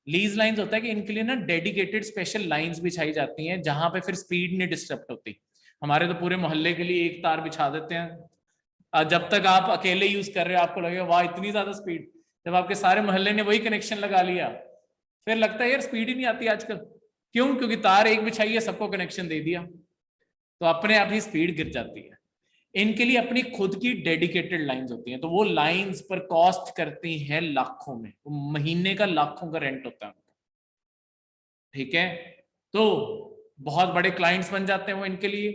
लीज लाइंस होता है कि इनके लिए ना डेडिकेटेड स्पेशल लाइंस बिछाई जाती हैं जहां पे फिर स्पीड नहीं डिस्टर्ब होती। हमारे तो पूरे मोहल्ले के लिए एक तार बिछा देते हैं, जब तक आप अकेले यूज कर रहे हो आपको लगेगा वाह इतनी ज्यादा स्पीड, जब आपके सारे मोहल्ले ने वही कनेक्शन लगा लिया फिर लगता है यार स्पीड ही नहीं आती आजकल। क्यों? क्योंकि तार एक बिछाई है, सबको कनेक्शन दे दिया, तो अपने आप ही स्पीड गिर जाती है। इनके लिए अपनी खुद की डेडिकेटेड लाइंस होती हैं, तो वो लाइंस पर कॉस्ट करती हैं लाखों में, वो महीने का लाखों का रेंट होता है उनका, ठीक है। तो बहुत बड़े क्लाइंट्स बन जाते हैं वो इनके लिए।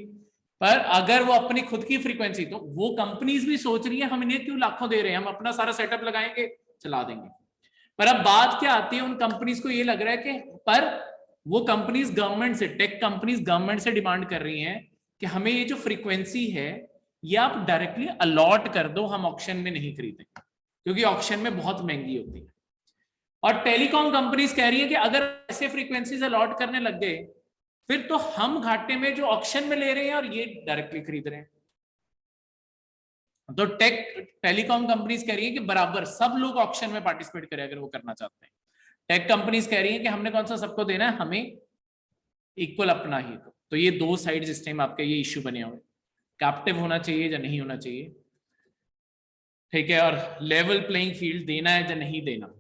पर अगर वो अपनी खुद की फ्रीक्वेंसी, तो वो कंपनीज भी सोच रही है हम इन्हें क्यों लाखों दे रहे हैं, हम अपना सारा सेटअप लगाएंगे चला देंगे। पर अब बात क्या आती है, उन कंपनीज को ये लग रहा है कि पर वो कंपनीज गवर्नमेंट से, टेक कंपनीज गवर्नमेंट से डिमांड कर रही हैं कि हमें ये जो फ्रीक्वेंसी है ये आप डायरेक्टली अलॉट कर दो, हम ऑक्शन में नहीं खरीदेंगे, क्योंकि ऑक्शन में बहुत महंगी होती है। और टेलीकॉम कंपनीज कह रही है कि अगर ऐसे फ्रीक्वेंसीज अलॉट करने लग गए फिर तो हम घाटे में जो ऑक्शन में ले रहे हैं और ये डायरेक्टली खरीद रहे हैं। तो टेलीकॉम कंपनीज कह रही है कि बराबर सब लोग ऑक्शन में पार्टिसिपेट करें अगर वो करना चाहते हैं। टेक कंपनीज कह रही है कि हमने कौन सा सबको देना है, हमें इक्वल अपना ही। तो ये दो साइड्स इस टाइम आपके ये इश्यू बने हुए, कैप्टिव होना चाहिए या नहीं होना चाहिए, ठीक है, और लेवल प्लेइंग फील्ड देना है या नहीं देना।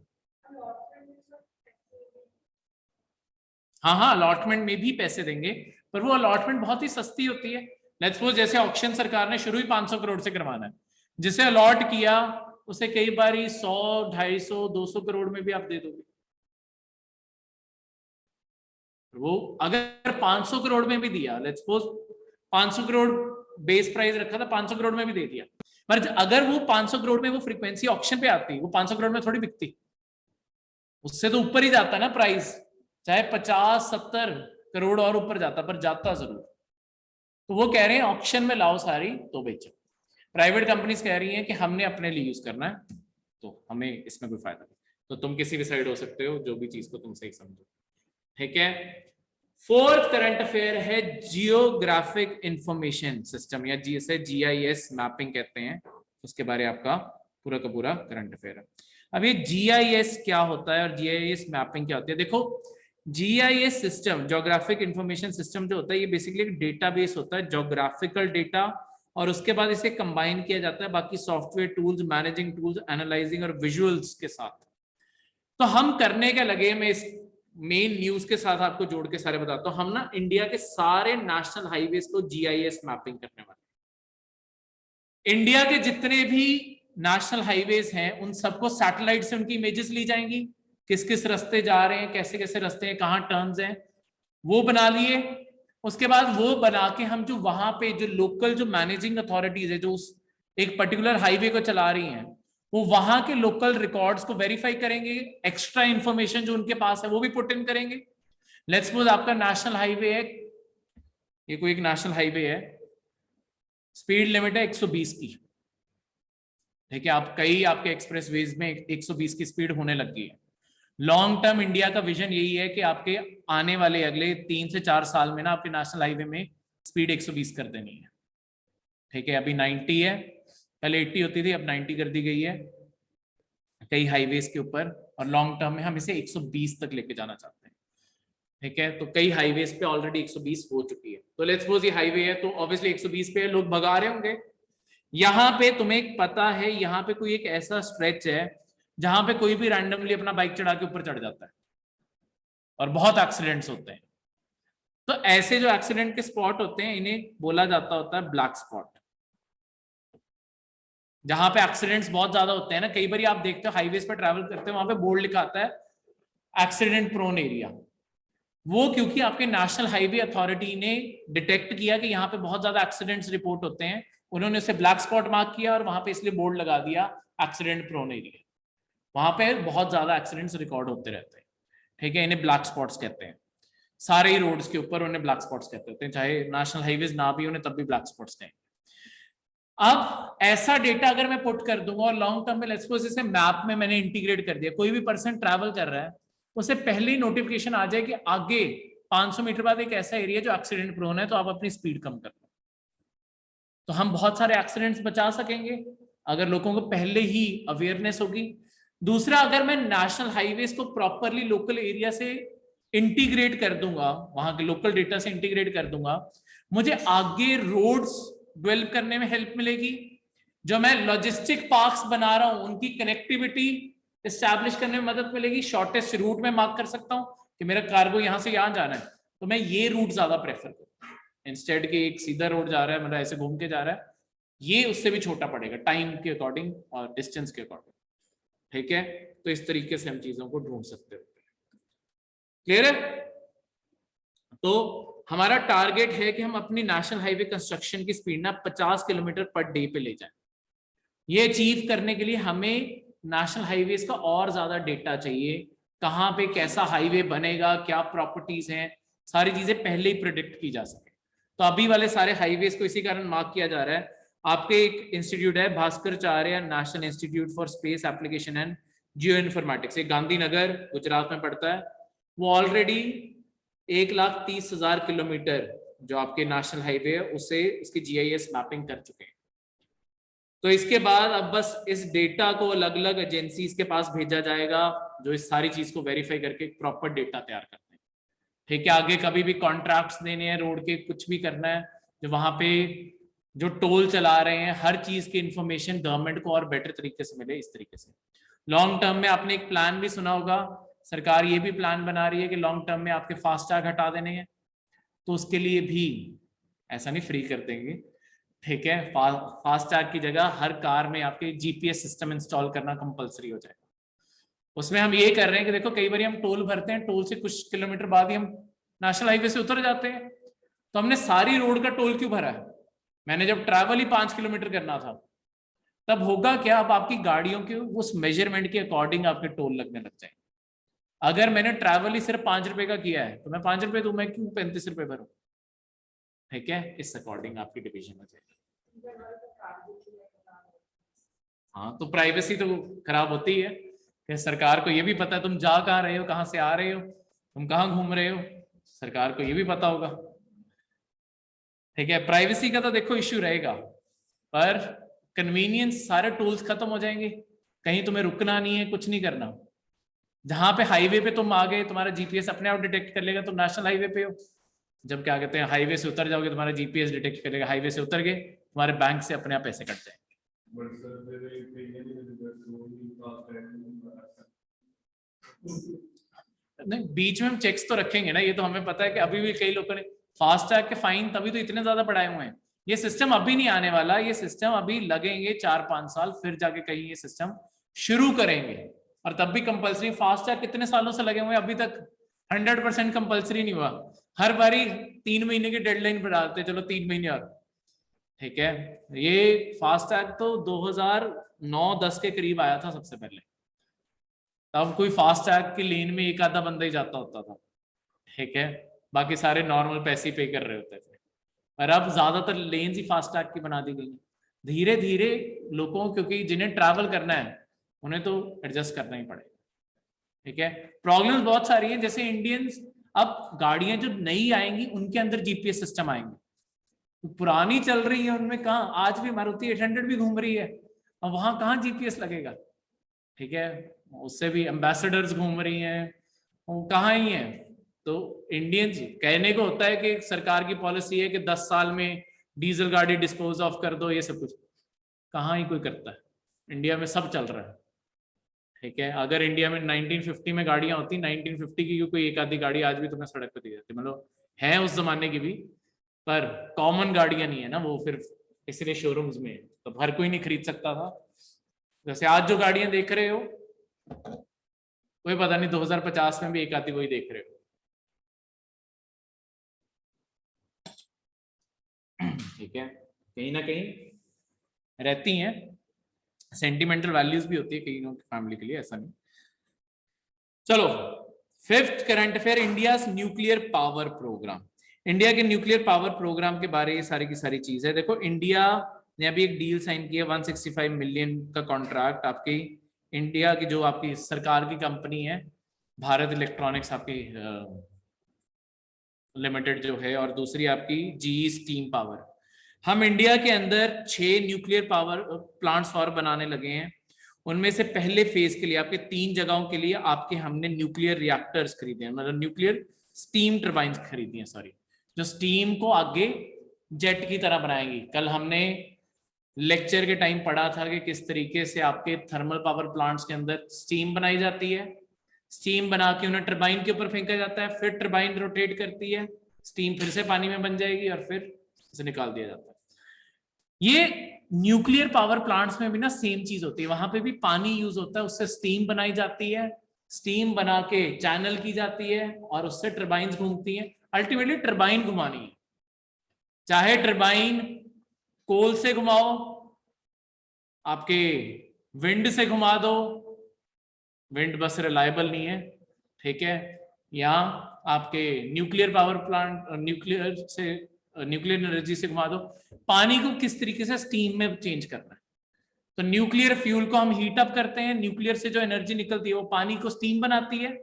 हाँ, अलॉटमेंट में भी पैसे देंगे, पर वो अलॉटमेंट बहुत ही सस्ती होती है। लेट्स सपोज जैसे ऑक्शन सरकार ने शुरू ही 500 करोड़ से करवाना है, जिसे अलॉट किया उसे कई बार 100, 250, 200 करोड़ में भी आप दे दोगे। वो अगर 500 करोड़ में भी दिया, let's suppose 500 crore base price रखा था, 500 करोड़ में भी दे दिया, पर अगर वो 500 करोड़ में वो फ्रीक्वेंसी ऑक्शन पे आती, वो 500 करोड़ में थोड़ी बिकती, उससे तो ऊपर ही जाता ना प्राइस, चाहे 50-70 करोड़ और ऊपर जाता, पर जाता जरूर। तो वो कह रहे हैं ऑक्शन में लाओ सारी तो बेचो। प्राइवेट कंपनीज कह रही हैं कि हमने अपने लिए यूज करना है, तो हमें इसमें कोई फायदा नहीं। तो तुम किसी भी साइड हो सकते हो, जो भी चीज को तुम सही समझो, ठीक है। फोर्थ करंट अफेयर है जियोग्राफिक इंफॉर्मेशन सिस्टम, या जिसे GIS मैपिंग कहते हैं, उसके बारे में आपका पूरा का पूरा करंट अफेयर है। अब ये GIS क्या होता है और GIS मैपिंग क्या होती है, देखो GIS system, geographic information system जो होता है, ये बेसिकली एक डेटाबेस होता है, ज्योग्राफिकल डेटा, और उसके बाद इसे कंबाइन किया जाता है बाकी software tools, managing tools, analysing और विजुअल्स के साथ। तो हम करने के लगे, मैं इस मेन न्यूज के साथ आपको जोड़ के सारे बताता हूं, हम ना इंडिया के सारे नेशनल हाईवेज को GIS मैपिंग करने वाले। इंडिया के जितने भी नेशनल हाईवेज हैं उन सबको सैटेलाइट से उनकी इमेजेस ली जाएंगी, किस किस रास्ते जा रहे हैं, कैसे कैसे रास्ते हैं, कहाँ टर्न्स हैं, वो बना लिए। उसके बाद वो बना के हम जो वहां पे जो लोकल जो मैनेजिंग अथॉरिटीज है जो उस एक पर्टिकुलर हाईवे को चला रही हैं, वो वहां के लोकल रिकॉर्ड्स को वेरीफाई करेंगे, एक्स्ट्रा इंफॉर्मेशन जो उनके पास है वो भी पुट इन करेंगे। लेट्स सपोज आपका नेशनल हाईवे है, ये कोई एक नेशनल हाईवे है, स्पीड लिमिट है 120 की, ठीक है, आप कई आपके एक्सप्रेसवेज में 120 की स्पीड होने लग गई है। लॉन्ग टर्म इंडिया का विजन यही है कि आपके आने वाले अगले 3 से 4 साल में ना आपके नेशनल हाईवे में स्पीड 120 कर देनी है, ठीक है। अभी 90 है, पहले 80 होती थी, अब 90 कर दी गई है कई हाईवेज के ऊपर, और लॉन्ग टर्म में हम इसे 120 तक लेके जाना चाहते हैं, ठीक है। तो कई हाईवेज पे ऑलरेडी 120 हो चुकी है। तो लेट्स सपोज ये हाईवे है, तो ऑब्वियसली 120 पे लोग भगा रहे होंगे। यहाँ पे तुम्हें पता है, यहाँ पे कोई एक ऐसा स्ट्रेच है जहां पे कोई भी रैंडमली अपना बाइक चढ़ा के ऊपर चढ़ जाता है और बहुत एक्सीडेंट्स होते हैं। तो ऐसे जो एक्सीडेंट के स्पॉट होते हैं इन्हें बोला जाता होता है ब्लैक स्पॉट। जहां पे एक्सीडेंट्स बहुत ज्यादा होते हैं ना, कई बार आप देखते हो हाईवेज पे ट्रैवल करते हैं, वहां पे बोर्ड लिखा आता है एक्सीडेंट प्रोन एरिया। वो क्योंकि आपके नेशनल हाईवे अथॉरिटी ने डिटेक्ट किया कि यहाँ पे बहुत ज्यादा एक्सीडेंट्स रिपोर्ट होते हैं, उन्होंने उसे ब्लैक स्पॉट मार्क किया और वहां पे इसलिए बोर्ड लगा दिया एक्सीडेंट प्रोन एरिया। वहां पे बहुत ज्यादा एक्सीडेंट्स रिकॉर्ड होते रहते हैं, ठीक है। इन्हें ब्लैक स्पॉट्स कहते हैं। सारे ही रोड्स के ऊपर उन्हें ब्लैक स्पॉट्स कहते होते हैं, चाहे नेशनल हाईवेज ना भी उन्हें तब भी ब्लैक स्पॉट्स कहेंगे। अब ऐसा डेटा अगर मैं पुट कर दूंगा और लॉन्ग टर्म में लेट्स सपोज इसे मैप में मैंने इंटीग्रेट कर दिया, कोई भी पर्सन ट्रैवल कर रहा है उसे पहले ही नोटिफिकेशन आ जाए कि आगे 500 मीटर बाद एक ऐसा एरिया जो एक्सीडेंट प्रोन है, तो आप अपनी स्पीड कम कर लो। तो हम बहुत सारे एक्सीडेंट्स बचा सकेंगे अगर लोगों को पहले ही अवेयरनेस होगी। दूसरा, अगर मैं नेशनल हाईवेज को प्रॉपरली लोकल एरिया से इंटीग्रेट कर दूंगा, वहां के लोकल डेटा से इंटीग्रेट कर दूंगा, मुझे आगे रोड्स डेवलप करने में हेल्प मिलेगी। जो मैं लॉजिस्टिक पार्क्स बना रहा हूं उनकी कनेक्टिविटी एस्टैब्लिश करने में मदद मिलेगी। शॉर्टेस्ट रूट में मार्क कर सकता हूं कि मेरा कार्गो यहां से यहां जाना है, तो मैं ये रूट ज्यादा प्रेफर करूं इंस्टेड के एक सीधा रोड जा रहा है, मतलब ऐसे घूम के जा रहा है, ये उससे भी छोटा पड़ेगा टाइम के अकॉर्डिंग और डिस्टेंस के अकॉर्डिंग, ठीक है। तो इस तरीके से हम चीजों को ढूंढ सकते हैं। क्लियर है? तो हमारा टारगेट है कि हम अपनी नेशनल हाईवे कंस्ट्रक्शन की स्पीड ना 50 किलोमीटर पर डे पे ले जाएं। ये अचीव करने के लिए हमें नेशनल हाईवेज का और ज्यादा डेटा चाहिए, कहां पे कैसा हाईवे बनेगा, क्या प्रॉपर्टीज हैं, सारी चीजें पहले ही प्रिडिक्ट की जा सके। तो अभी वाले सारे हाईवेज को इसी कारण मार्क किया जा रहा है। आपके एक इंस्टीट्यूट है Bhaskaracharya national institute for space application and geo informatics, Gandhinagar Gujarat में पड़ता है। वो ऑलरेडी 1,30,000 किलोमीटर जो आपके नेशनल हाईवे है उसे उसकी GIS मैपिंग कर चुके हैं। तो इसके बाद अब बस इस डेटा को अलग अलग एजेंसीज के पास भेजा जाएगा जो इस सारी चीज को वेरीफाई करके प्रॉपर डेटा तैयार करते हैं, ठीक है। आगे कभी भी कॉन्ट्रैक्ट्स देने हैं रोड के, कुछ भी करना है, जो वहां पे जो टोल चला रहे हैं, हर चीज की इंफॉर्मेशन गवर्नमेंट को और बेटर तरीके से मिले, इस तरीके से। लॉन्ग टर्म में आपने एक प्लान भी सुना होगा, सरकार ये भी प्लान बना रही है कि लॉन्ग टर्म में आपके फास्टैग हटा देने हैं, तो उसके लिए भी ऐसा नहीं फ्री कर देंगे, ठीक है। फास्टैग की जगह हर कार में आपके GPS सिस्टम इंस्टॉल करना कंपलसरी हो जाएगा। उसमें हम ये कर रहे हैं कि देखो कई बार हम टोल भरते हैं, टोल से कुछ किलोमीटर बाद ही हम नेशनल हाईवे से उतर जाते हैं, तो हमने सारी रोड का टोल क्यों भरा है? मैंने जब ट्रैवल ही 5 किलोमीटर करना था, तब होगा क्या, अब आपकी गाड़ियों के उस मेजरमेंट के अकॉर्डिंग आपके टोल लगने लग जाएंगे। अगर मैंने ट्रैवल ही सिर्फ 5 रुपए का किया है तो मैं 5 रुपए दूं, मैं क्यों 35 रुपए भरूं, ठीक है। इस अकॉर्डिंग आपकी डिवीजन हो जाएगी। हाँ, तो प्राइवेसी तो खराब होती है कि सरकार को ये भी पता है तुम जा कहाँ रहे हो, कहाँ से आ रहे हो, तुम कहाँ घूम रहे हो, सरकार को ये भी पता होगा, ठीक है। प्राइवेसी का तो देखो इश्यू रहेगा, पर कन्वीनियंस, सारे टूल्स खत्म हो जाएंगे, कहीं तुम्हें रुकना नहीं है, कुछ नहीं करना। जहां पे हाईवे पे तुम आ गए, तुम्हारा GPS अपने आप डिटेक्ट कर लेगा तुम नेशनल हाईवे पे हो। जब क्या कहते हैं हाईवे से उतर जाओगे, तुम्हारा GPS डिटेक्ट करेगा, हाईवे से उतर गए, तुम्हारे बैंक से अपने आप पैसे कट जाएंगे। नहीं, बीच में हम चेक्स तो रखेंगे ना, ये तो हमें पता है कि अभी भी कई लोगों ने फास्टैग के फाइन तभी तो इतने ज्यादा बढ़ाए हुए हैं। ये सिस्टम अभी नहीं आने वाला, ये सिस्टम अभी लगेंगे 4-5 साल, फिर जाके कहीं ये सिस्टम शुरू करेंगे, और तब भी कंपलसरी। फास्टैग कितने सालों से लगे हुए हैं, अभी तक 100% कंपलसरी नहीं हुआ। हर बारी 3 महीने की डेडलाइन बढ़ा देते, चलो 3 महीने और, ठीक है। ये फास्टैग तो 2009-10 के करीब आया था सबसे पहले, तब कोई फास्टैग की लेन में एक आधा बंदा ही जाता होता था, ठीक है, बाकी सारे नॉर्मल पैसे पे कर रहे होते थे। और अब ज्यादातर लेन्स ही फास्टैग की बना दी गई हैं। धीरे धीरे लोगों, क्योंकि जिन्हें ट्रैवल करना है उन्हें तो एडजस्ट करना ही पड़ेगा, ठीक है। प्रॉब्लम्स बहुत सारी हैं, जैसे इंडियंस, अब गाड़ियां जो नई आएंगी उनके अंदर जीपीएस सिस्टम आएंगे, तो पुरानी चल रही है उनमें कहाँ, आज भी मारुति 800 भी घूम रही है, और वहां कहाँ जीपीएस लगेगा, ठीक है। उससे भी एम्बेसडर्स घूम रही हैं, वो कहाँ ही है। तो इंडियंस कहने को होता है कि सरकार की पॉलिसी है कि 10 साल में डीजल गाड़ी डिस्पोज ऑफ कर दो, ये सब कुछ कहाँ ही कोई करता है। इंडिया में सब चल रहा है, ठीक है। अगर इंडिया में 1950 में गाड़ियां होती, 1950 की कोई एक आधी गाड़ी आज भी तुम्हें सड़क पे दी जाती, मतलब है उस जमाने की भी, पर कॉमन गाड़ियां नहीं है ना वो, फिर इसलिए शोरूम्स में, तो हर कोई नहीं खरीद सकता था। जैसे आज जो गाड़ियां देख रहे हो, कोई पता नहीं 2050 में भी एक आधी वही देख रहे हो, ठीक है। कहीं ना कहीं रहती हैं, सेंटिमेंटल वैल्यूज भी होती है कई लोगों की फैमिली के लिए, ऐसा नहीं। चलो, fifth current affair, India nuclear power programme. India के न्यूक्लियर पावर प्रोग्राम के बारे में सारी की सारी चीज है। देखो, इंडिया ने अभी एक डील साइन किया 165 मिलियन का कॉन्ट्रैक्ट, आपकी इंडिया की जो आपकी सरकार की कंपनी है भारत इलेक्ट्रॉनिक्स आपकी लिमिटेड जो है, और दूसरी आपकी जीई स्टीम पावर। हम इंडिया के अंदर 6 न्यूक्लियर पावर प्लांट्स और बनाने लगे हैं। उनमें से पहले फेज के लिए आपके 3 जगहों के लिए आपके हमने न्यूक्लियर रिएक्टर्स खरीदे हैं, मतलब न्यूक्लियर स्टीम टर्बाइंस खरीदी हैं, सॉरी, जो स्टीम को आगे जेट की तरह बनाएंगी। कल हमने लेक्चर के टाइम पढ़ा था कि किस तरीके से आपके थर्मल पावर प्लांट्स के अंदर स्टीम बनाई जाती है, स्टीम बना के उन्हें टरबाइन के ऊपर फेंका जाता है, फिर टरबाइन रोटेट करती है, स्टीम फिर से पानी में बन जाएगी और फिर इसे निकाल दिया जाता है। ये न्यूक्लियर पावर प्लांट्स में भी ना सेम चीज होती है, वहां पे भी पानी यूज होता है, उससे स्टीम बनाई जाती है, स्टीम बना के चैनल की जाती है और उससे टरबाइन घूमती है। अल्टीमेटली टरबाइन घुमानी है, चाहे टरबाइन कोल से घुमाओ, आपके विंड से घुमा दो, विंड बस रिलायबल नहीं है, ठीक है, या आपके nuclear power plant nuclear energy से घुमा दो। पानी को किस तरीके से स्टीम में चेंज करना है, तो न्यूक्लियर फ्यूल को हम हीट अप करते हैं, न्यूक्लियर से जो एनर्जी निकलती है वो पानी को स्टीम बनाती है।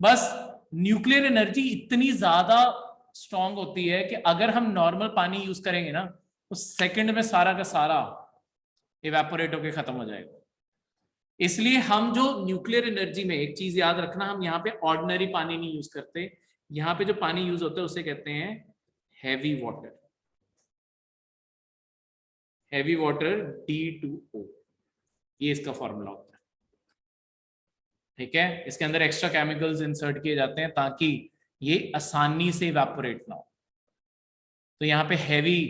बस न्यूक्लियर एनर्जी इतनी ज्यादा स्ट्रांग होती है कि अगर हम नॉर्मल पानी यूज करेंगे ना, तो सेकंड में सारा का सारा इवेपोरेट होकर खत्म हो जाएगा। इसलिए हम जो न्यूक्लियर एनर्जी में एक चीज याद रखना, हम यहाँ पे ऑर्डिनरी पानी नहीं यूज करते, यहाँ पे जो पानी यूज होता है उसे कहते हैं heavy water, heavy water D2O, ये इसका फॉर्मूला होता है, ठीक है। इसके अंदर एक्स्ट्रा केमिकल्स इंसर्ट किए जाते हैं ताकि ये आसानी से इवेपोरेट ना हो, तो यहाँ पे हैवी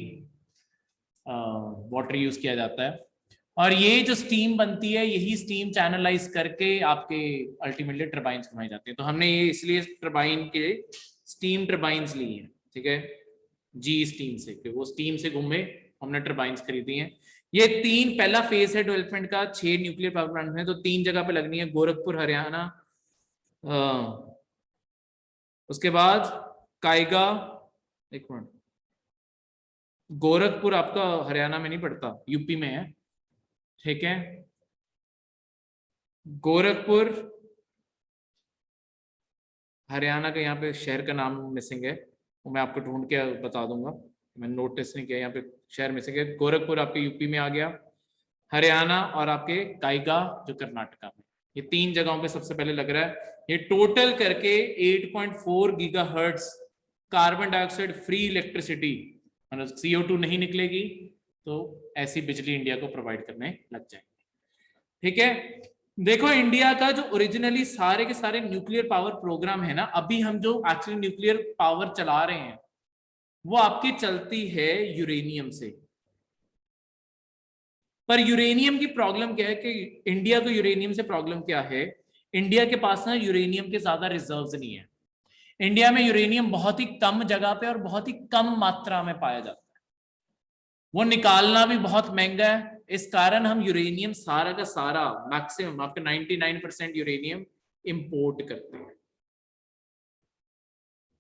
वाटर यूज किया जाता है। और ये जो स्टीम बनती है, यही स्टीम चैनलाइज करके आपके अल्टीमेटली टरबाइंस घुमाई जाती है। तो हमने ये इसलिए टरबाइन के स्टीम टरबाइंस ली हैं, ठीक है, जी स्टीम से, कि वो स्टीम से घूमे, हमने टरबाइंस खरीदी हैं। ये 3 पहला फेज है डेवलपमेंट का, 6 न्यूक्लियर पावर प्लांट है, तो 3 जगह पे लगनी है, गोरखपुर हरियाणा, उसके बाद कायगा, एक मिनट, गोरखपुर आपका हरियाणा में नहीं पड़ता, यूपी में है, ठीक है। गोरखपुर हरियाणा का, यहाँ पे शहर का नाम मिसिंग है, वो मैं आपको ढूंढ के बता दूंगा, मैंने नोटिस नहीं किया, यहाँ पे शहर मिसिंग है। गोरखपुर आपके यूपी में आ गया, हरियाणा और आपके कायगा जो कर्नाटका में, ये 3 जगहों पे सबसे पहले लग रहा है। ये टोटल करके 8.4 gigahertz carbon dioxide free electricity, मतलब CO2 नहीं निकलेगी, तो ऐसी बिजली इंडिया को प्रोवाइड करने लग जाएंगे, ठीक है। देखो, इंडिया का जो ओरिजिनली सारे के सारे न्यूक्लियर पावर प्रोग्राम है ना, अभी हम जो एक्चुअली न्यूक्लियर पावर चला रहे हैं वो आपकी चलती है यूरेनियम से। पर यूरेनियम की प्रॉब्लम क्या है कि इंडिया को यूरेनियम से प्रॉब्लम क्या है, इंडिया के पास ना यूरेनियम के ज्यादा रिजर्व्स नहीं है। इंडिया में यूरेनियम बहुत ही कम जगह पे और बहुत ही कम मात्रा में पाया जाता है, वो निकालना भी बहुत महंगा है। इस कारण हम यूरेनियम सारा का सारा मैक्सिमम आपके 99% यूरेनियम इंपोर्ट करते हैं।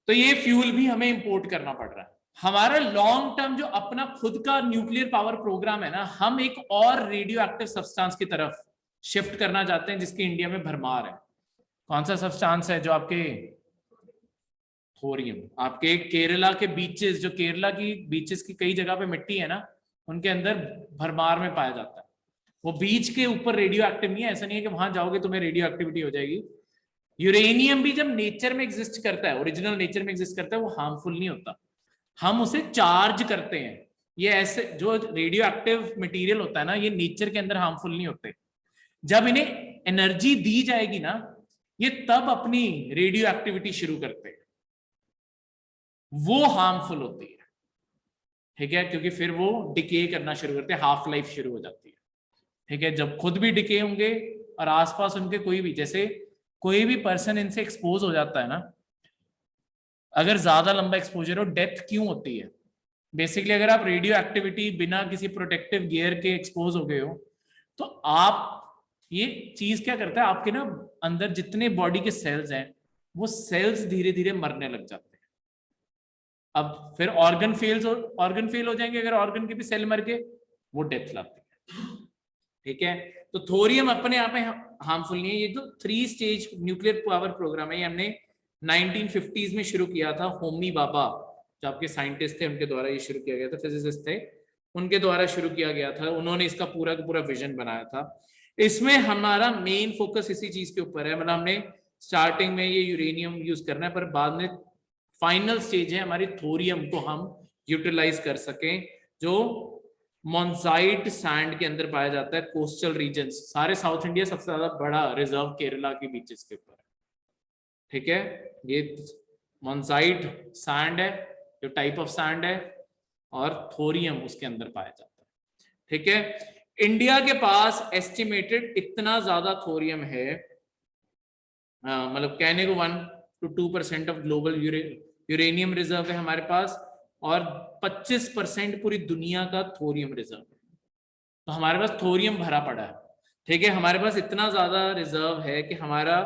तो ये फ्यूल भी हमें इंपोर्ट करना पड़ रहा है। हमारा लॉन्ग टर्म जो अपना खुद का न्यूक्लियर पावर प्रोग्राम है ना, हम एक और रेडियो एक्टिव सब्सटेंस की तरफ शिफ्ट करना चाहते हैं जिसकी इंडिया में भरमार है। कौन सा सब्सटेंस है? जो आपके थोरियम, आपके केरला के बीचेस, जो केरला की बीचेस की कई जगह पे मिट्टी है ना, उनके अंदर भरमार में पाया जाता है। वो बीच के ऊपर रेडियो एक्टिव नहीं है, ऐसा नहीं है कि वहां जाओगे तुम्हें रेडियो एक्टिविटी हो जाएगी। यूरेनियम भी जब नेचर में एग्जिस्ट करता है, ओरिजिनल नेचर में एग्जिस्ट करता है, वो हार्मफुल नहीं होता, हम उसे चार्ज करते हैं। ये ऐसे जो रेडियो एक्टिव मटेरियल होता है ना, ये नेचर के अंदर हार्मफुल नहीं होते। जब इन्हें एनर्जी दी जाएगी ना, ये तब अपनी रेडियो एक्टिविटी शुरू करते हैं, वो हार्मफुल होती है, ठीक है, क्योंकि फिर वो डिके करना शुरू करते हैं, हाफ लाइफ शुरू हो जाती है, ठीक है। जब खुद भी डिके होंगे और आसपास उनके कोई भी, जैसे कोई भी पर्सन इनसे एक्सपोज हो जाता है ना, अगर ज्यादा लंबा एक्सपोजर हो, डेथ क्यों होती है? बेसिकली अगर आप रेडियो एक्टिविटी बिना किसी प्रोटेक्टिव गियर के एक्सपोज हो गए हो, तो आप, ये चीज क्या करता है, आपके ना अंदर जितने बॉडी के सेल्स हैं, वो सेल्स धीरे धीरे मरने लग जाते हैं। अब फिर ऑर्गन फेल हो जाएंगे, अगर ऑर्गन के भी सेल मर गए, वो डेथ लाती है, ठीक है। तो थोरियम अपने आप में हार्मफुल नहीं है। ये जो 3 स्टेज न्यूक्लियर पावर प्रोग्राम है, ये हमने 1950s में शुरू किया था। होमी बाबा जो आपके साइंटिस्ट थे, उनके द्वारा ये शुरू किया गया था, फिजिसिस्ट थे, उनके द्वारा शुरू किया गया था। उन्होंने इसका पूरा का पूरा विजन बनाया था। इसमें हमारा मेन फोकस इसी चीज के ऊपर है, मतलब हमने स्टार्टिंग में ये यूरेनियम यूज करना है, पर बाद में फाइनल स्टेज है हमारी थोरियम को हम यूटिलाइज कर सकें, जो मोन्जाइट सैंड के अंदर पाया जाता है, कोस्टल रीजन्स, सारे साउथ इंडिया सबसे ज्यादा बड़ा रिजर्व केरला के बीचेस के ऊपर, ठीक है। ये मोन्जाइट सैंड है, जो टाइप ऑफ सैंड है, और थोरियम उसके अंदर पाया जाता है, ठीक है। इंडिया के पास एस्टिमेटेड इतना ज्यादा थोरियम है, मतलब कहने को 1 to 2% of global uranium reserve है हमारे पास, और 25% पूरी दुनिया का थोरियम रिजर्व है। तो हमारे पास थोरियम भरा पड़ा है, ठीक है। हमारे पास इतना ज्यादा रिजर्व है कि हमारा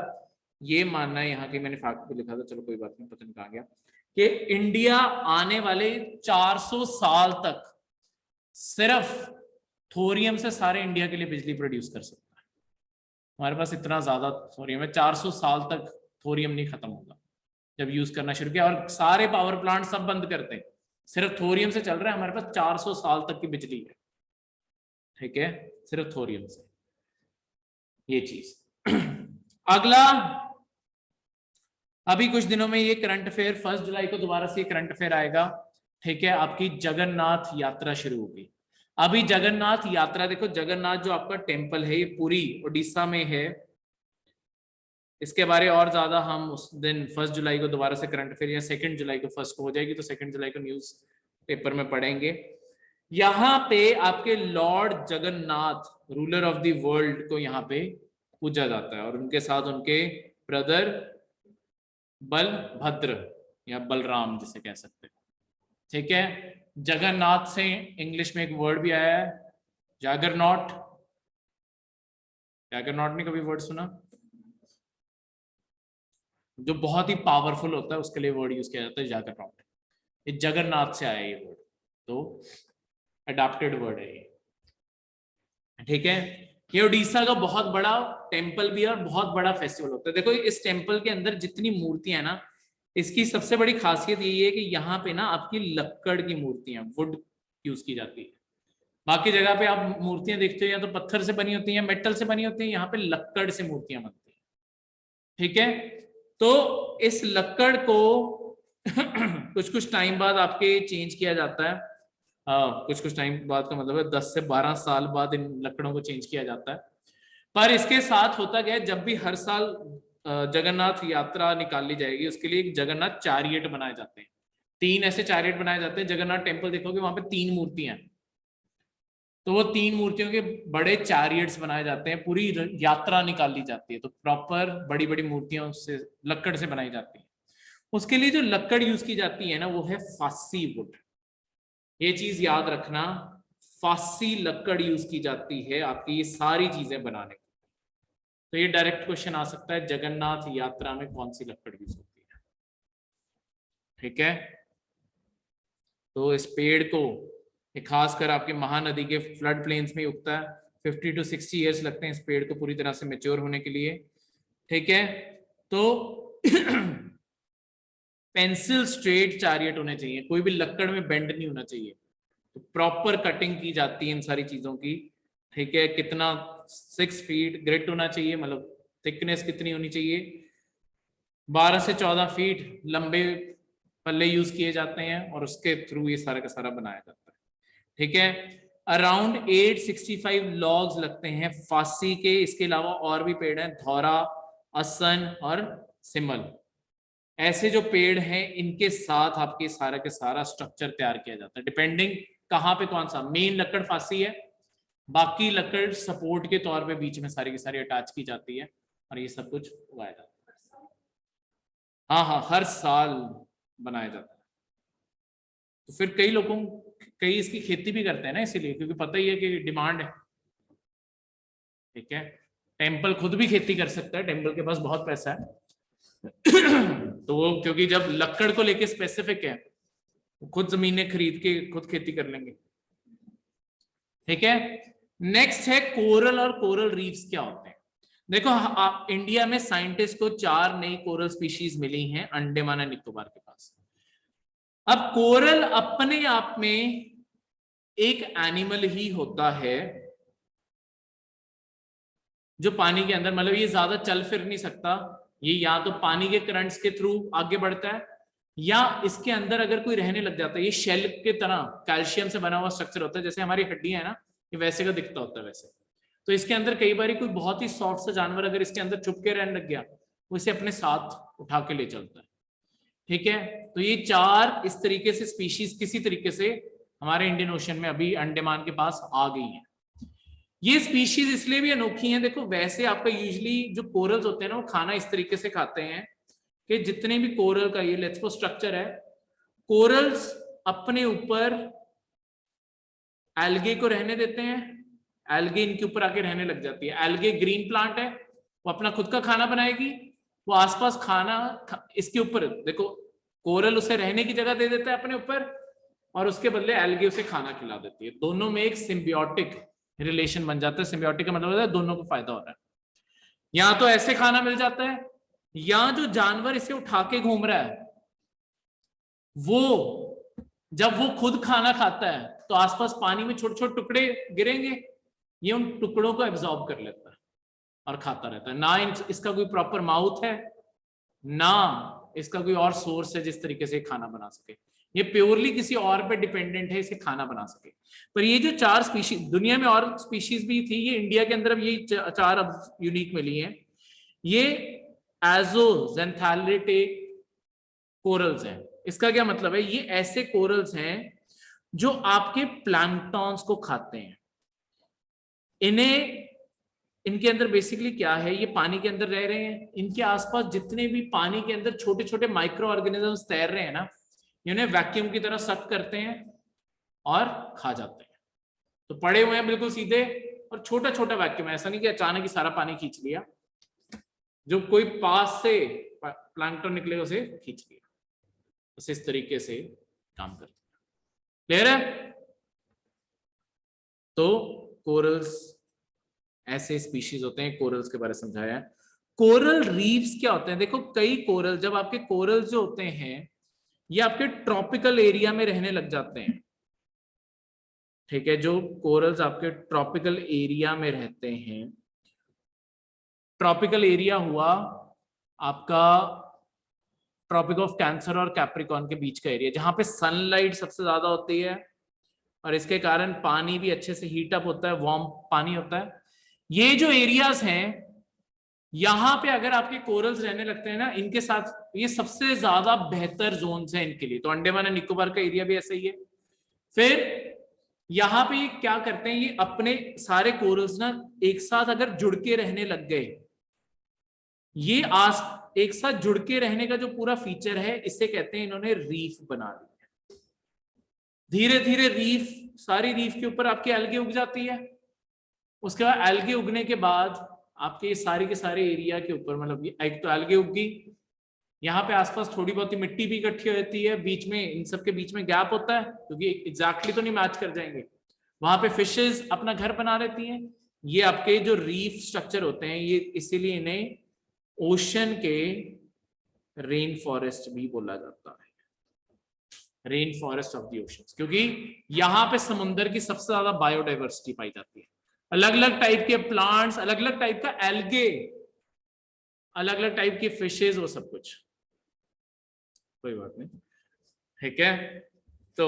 ये मानना है, यहाँ के मैंने फैक्ट पे लिखा था, चलो कोई बात नहीं, पता नहीं कहाँ गया, कि इंडिया आने वाले 400 साल तक सिर्फ थोरियम से सारे इंडिया के लिए बिजली प्रोड्यूस कर सकता है। हमारे पास इतना ज्यादा थोरियम है, 400 साल तक थोरियम नहीं खत्म होगा। जब यूज करना शुरू किया और सारे पावर प्लांट सब बंद करते हैं, सिर्फ थोरियम से चल रहा है, हमारे पास 400 साल तक की बिजली है, ठीक है, सिर्फ थोरियम से, ये चीज। अगला, अभी कुछ दिनों में ये करंट अफेयर, 1 जुलाई को दोबारा से करंट अफेयर आएगा, ठीक है। आपकी जगन्नाथ यात्रा शुरू होगी। अभी जगन्नाथ यात्रा देखो, जगन्नाथ जो आपका टेम्पल है, ये पूरी उड़ीसा में है। इसके बारे और ज्यादा हम उस दिन 1 जुलाई को दोबारा से करंट अफेयर, या 2 जुलाई को, 1 को हो जाएगी तो 2 जुलाई को न्यूज पेपर में पढ़ेंगे। यहाँ पे आपके Lord Jagannath, ruler of the world को यहाँ पे पूजा जाता है, और उनके साथ उनके ब्रदर बलभद्र या बलराम जिसे कह सकते हैं, ठीक है। जगन्नाथ से इंग्लिश में एक वर्ड भी आया है, जैगरनॉट। जैगरनॉट ने कभी वर्ड सुना? जो बहुत ही पावरफुल होता है उसके लिए वर्ड यूज किया जाता है जैगरनॉट। ये जगन्नाथ से आया ये वर्ड, तो अडॉप्टेड वर्ड है ये, ठीक है। ये उड़ीसा का बहुत बड़ा टेम्पल भी है और बहुत बड़ा फेस्टिवल होता है। देखो इस टेम्पल के अंदर जितनी मूर्तियां हैं ना, इसकी सबसे बड़ी खासियत यही है कि यहाँ पे ना आपकी लक्कड़ की मूर्तियां, वुड यूज की जाती है। बाकी जगह पे आप मूर्तियां देखते हो या तो पत्थर से बनी होती हैं, मेटल से बनी होती हैं, यहाँ पे लक्कड़ से मूर्तियां बनती हैं, ठीक है। तो इस लक्कड़ को कुछ कुछ टाइम बाद आपके चेंज किया जाता है। कुछ कुछ टाइम बाद का मतलब है 10 से 12 साल बाद इन लकड़ों को चेंज किया जाता है। पर इसके साथ होता क्या है, जब भी हर साल जगन्नाथ यात्रा निकाली जाएगी, उसके लिए एक जगन्नाथ चैरियट बनाए जाते हैं। 3 ऐसे चैरियट बनाए जाते हैं। जगन्नाथ टेम्पल देखोगे वहां पे 3 मूर्तियां हैं, तो वो 3 मूर्तियों के बड़े चैरियट्स बनाए जाते हैं, पूरी यात्रा निकाली जाती है। तो प्रॉपर बड़ी बड़ी मूर्तियां उससे, लक्कड़ से बनाई जाती है। उसके लिए जो लकड़ यूज की जाती है ना वो है फासी वुड। ये चीज याद रखना, फासी लकड़ यूज की जाती है आपकी ये सारी चीजें बनाने। तो ये डायरेक्ट क्वेश्चन आ सकता है, जगन्नाथ यात्रा में कौन सी लकड़ यूज होती है। ठीक है, तो इस पेड़ को खासकर आपके महानदी के फ्लड प्लेन्स में उगता है। 50 to 60 ईयर्स लगते हैं इस पेड़ को पूरी तरह से मैच्योर होने के लिए। ठीक है, तो पेंसिल स्ट्रेट चैरियट होने चाहिए, कोई भी लकड़ में बेंड नहीं होना चाहिए। तो प्रॉपर कटिंग की जाती है इन सारी चीजों की। ठीक है, कितना 6 फीट ग्रिट होना चाहिए, मतलब थिकनेस कितनी होनी चाहिए, 12 से 14 फीट लंबे पल्ले यूज किए जाते हैं और उसके थ्रू ये सारा का सारा बनाया जाता है। ठीक है, अराउंड 865 लॉग्स लगते हैं फांसी के। इसके अलावा और भी पेड़ हैं, धौरा, असन और सिमल। ऐसे जो पेड़ हैं इनके साथ आपके सारा के सारा स्ट्रक्चर तैयार किया जाता है, डिपेंडिंग कहाँ पे कौन सा। मेन लकड़ फांसी है, बाकी लकड़ सपोर्ट के तौर पे बीच में सारी की सारी अटैच की जाती है और ये सब कुछ उगाया जाता है। हाँ हाँ, हर साल बनाया जाता है। तो फिर कई इसकी खेती भी करते हैं ना, इसीलिए, क्योंकि पता ही है कि डिमांड है। ठीक है, टेम्पल खुद भी खेती कर सकता है, टेम्पल के पास बहुत पैसा है। तो वो क्योंकि जब लकड़ को लेके स्पेसिफिक है, खुद जमीनें खरीद के खुद खेती कर लेंगे। ठीक है, नेक्स्ट है कोरल और कोरल रीफ्स क्या होते हैं। देखो, आप इंडिया में साइंटिस्ट को 4 नई कोरल स्पीशीज मिली हैं अंडमान एंड निकोबार के पास। अब कोरल अपने आप में एक एनिमल ही होता है जो पानी के अंदर, मतलब ये ज्यादा चल फिर नहीं सकता, ये या तो पानी के करंट्स के थ्रू आगे बढ़ता है या इसके अंदर अगर कोई रहने लग जाता है। ये शेल के तरह कैल्शियम से बना हुआ स्ट्रक्चर होता है, जैसे हमारी हड्डियां है ना, ये वैसे का दिखता होता है वैसे। तो इसके अंदर कई बार कोई बहुत ही सॉफ्ट सा जानवर अगर इसके अंदर छुप के रहने लग गया, वो इसे अपने साथ उठा के ले चलता है। ठीक है, तो ये 4 इस तरीके से स्पीशीज किसी तरीके से हमारे इंडियन ओशन में अभी अंडमान के पास आ गई हैं। ये स्पीशीज इसलिए भी अनोखी हैं, देखो वैसे आपका यूजुअली जो कोरल्स होते हैं ना वो खाना इस तरीके से खाते हैं कि जितने भी कोरल का ये लेट्स सपोज स्ट्रक्चर है, कोरल्स अपने ऊपर एल्गे को रहने देते हैं, एल्गे इनके ऊपर आके रहने लग जाती है। एल्गे ग्रीन प्लांट है, वो अपना खुद का खाना बनाएगी, वो आसपास खाना इसके ऊपर, देखो कोरल उसे रहने की जगह दे देता है अपने ऊपर और उसके बदले एल्गे उसे खाना खिला देती है। दोनों में एक सिम्बियोटिक रिलेशन बन जाता है। सिम्बियोटिक का मतलब है दोनों को फायदा हो रहा है। या तो ऐसे खाना मिल जाता है, या जो जानवर इसे उठा के घूम रहा है वो जब वो खुद खाना खाता है तो आसपास पानी में छोटे छोटे टुकड़े गिरेंगे, ये उन टुकड़ों को एब्जॉर्ब कर लेता है और खाता रहता है। ना इसका कोई प्रॉपर माउथ है, ना इसका कोई और सोर्स है जिस तरीके से खाना बना सके। ये प्योरली किसी और पे डिपेंडेंट है इसे खाना बना सके। पर ये जो 4 स्पीशीज, दुनिया में और स्पीशीज भी थी, ये इंडिया के अंदर अब ये 4 अब यूनिक मिली हैं। ये एज़ोज़ैंथैलेटिक कोरल्स हैं। इसका क्या मतलब है, ये ऐसे कोरल्स हैं जो आपके प्लैंक्टॉन्स को खाते हैं। इनके अंदर बेसिकली क्या है, ये पानी के अंदर रह रहे हैं, इनके आसपास जितने भी पानी के अंदर छोटे छोटे माइक्रो ऑर्गेनिजम्स तैर रहे हैं ना, इन्हें वैक्यूम की तरह सक करते हैं और खा जाते हैं। तो पड़े हुए हैं बिल्कुल सीधे और छोटा छोटा वैक्यूम, ऐसा नहीं कि अचानक ही सारा पानी खींच लिया, जो कोई पास से प्लैंक्टन निकलेगा उसे खींच लिया। बस इस तरीके से काम करते हैं। क्लियर है? तो कोरल्स ऐसे स्पीशीज होते हैं, कोरल्स के बारे में समझाया। कोरल रीफ्स क्या होते हैं, देखो कई कोरल, जब आपके कोरल्स जो होते हैं ये आपके ट्रॉपिकल एरिया में रहने लग जाते हैं। ठीक है, जो कोरल्स आपके ट्रॉपिकल एरिया में रहते हैं, ट्रॉपिकल एरिया हुआ आपका ट्रॉपिक ऑफ कैंसर और कैप्रिकॉर्न के बीच का एरिया, जहां पे सनलाइट सबसे ज्यादा होती है और इसके कारण पानी भी अच्छे से हीट अप होता है, वार्म पानी होता है। ये जो एरियाज हैं यहां पे अगर आपके कोरल्स रहने लगते हैं ना, इनके साथ ये सबसे ज्यादा बेहतर जोन्स हैं इनके लिए। तो अंडमान एंड निकोबार का एरिया भी ऐसा ही है। फिर यहां पे ये क्या करते हैं, ये अपने सारे कोरल्स ना एक साथ अगर जुड़ के रहने लग गए, ये एक साथ जुड़ के रहने का जो पूरा फीचर है, इसे कहते हैं इन्होंने रीफ बना दिया। धीरे धीरे रीफ, सारी रीफ के ऊपर आपकी एल्गे उग जाती है। उसके बाद एल्गे उगने के बाद आपके ये सारे के सारे एरिया के ऊपर, मतलब एक तो एल्गे उगी, यहाँ पे आसपास थोड़ी बहुत ही मिट्टी भी इकट्ठी होती है, बीच में इन सब के बीच में गैप होता है क्योंकि एग्जैक्टली तो नहीं मैच कर जाएंगे। वहां पे फिशेस अपना घर बना लेती हैं। ये आपके जो रीफ स्ट्रक्चर होते हैं, ये इसीलिए इन्हें ओशन के रेन फॉरेस्ट भी बोला जाता है, rain forest of the oceans, क्योंकि यहाँ पे समुद्र की सबसे ज्यादा बायोडाइवर्सिटी पाई जाती है। अलग अलग टाइप के प्लांट्स, अलग अलग टाइप का एल्गे, अलग अलग टाइप के फिशेज, वो सब कुछ, कोई बात नहीं, ठीक है। तो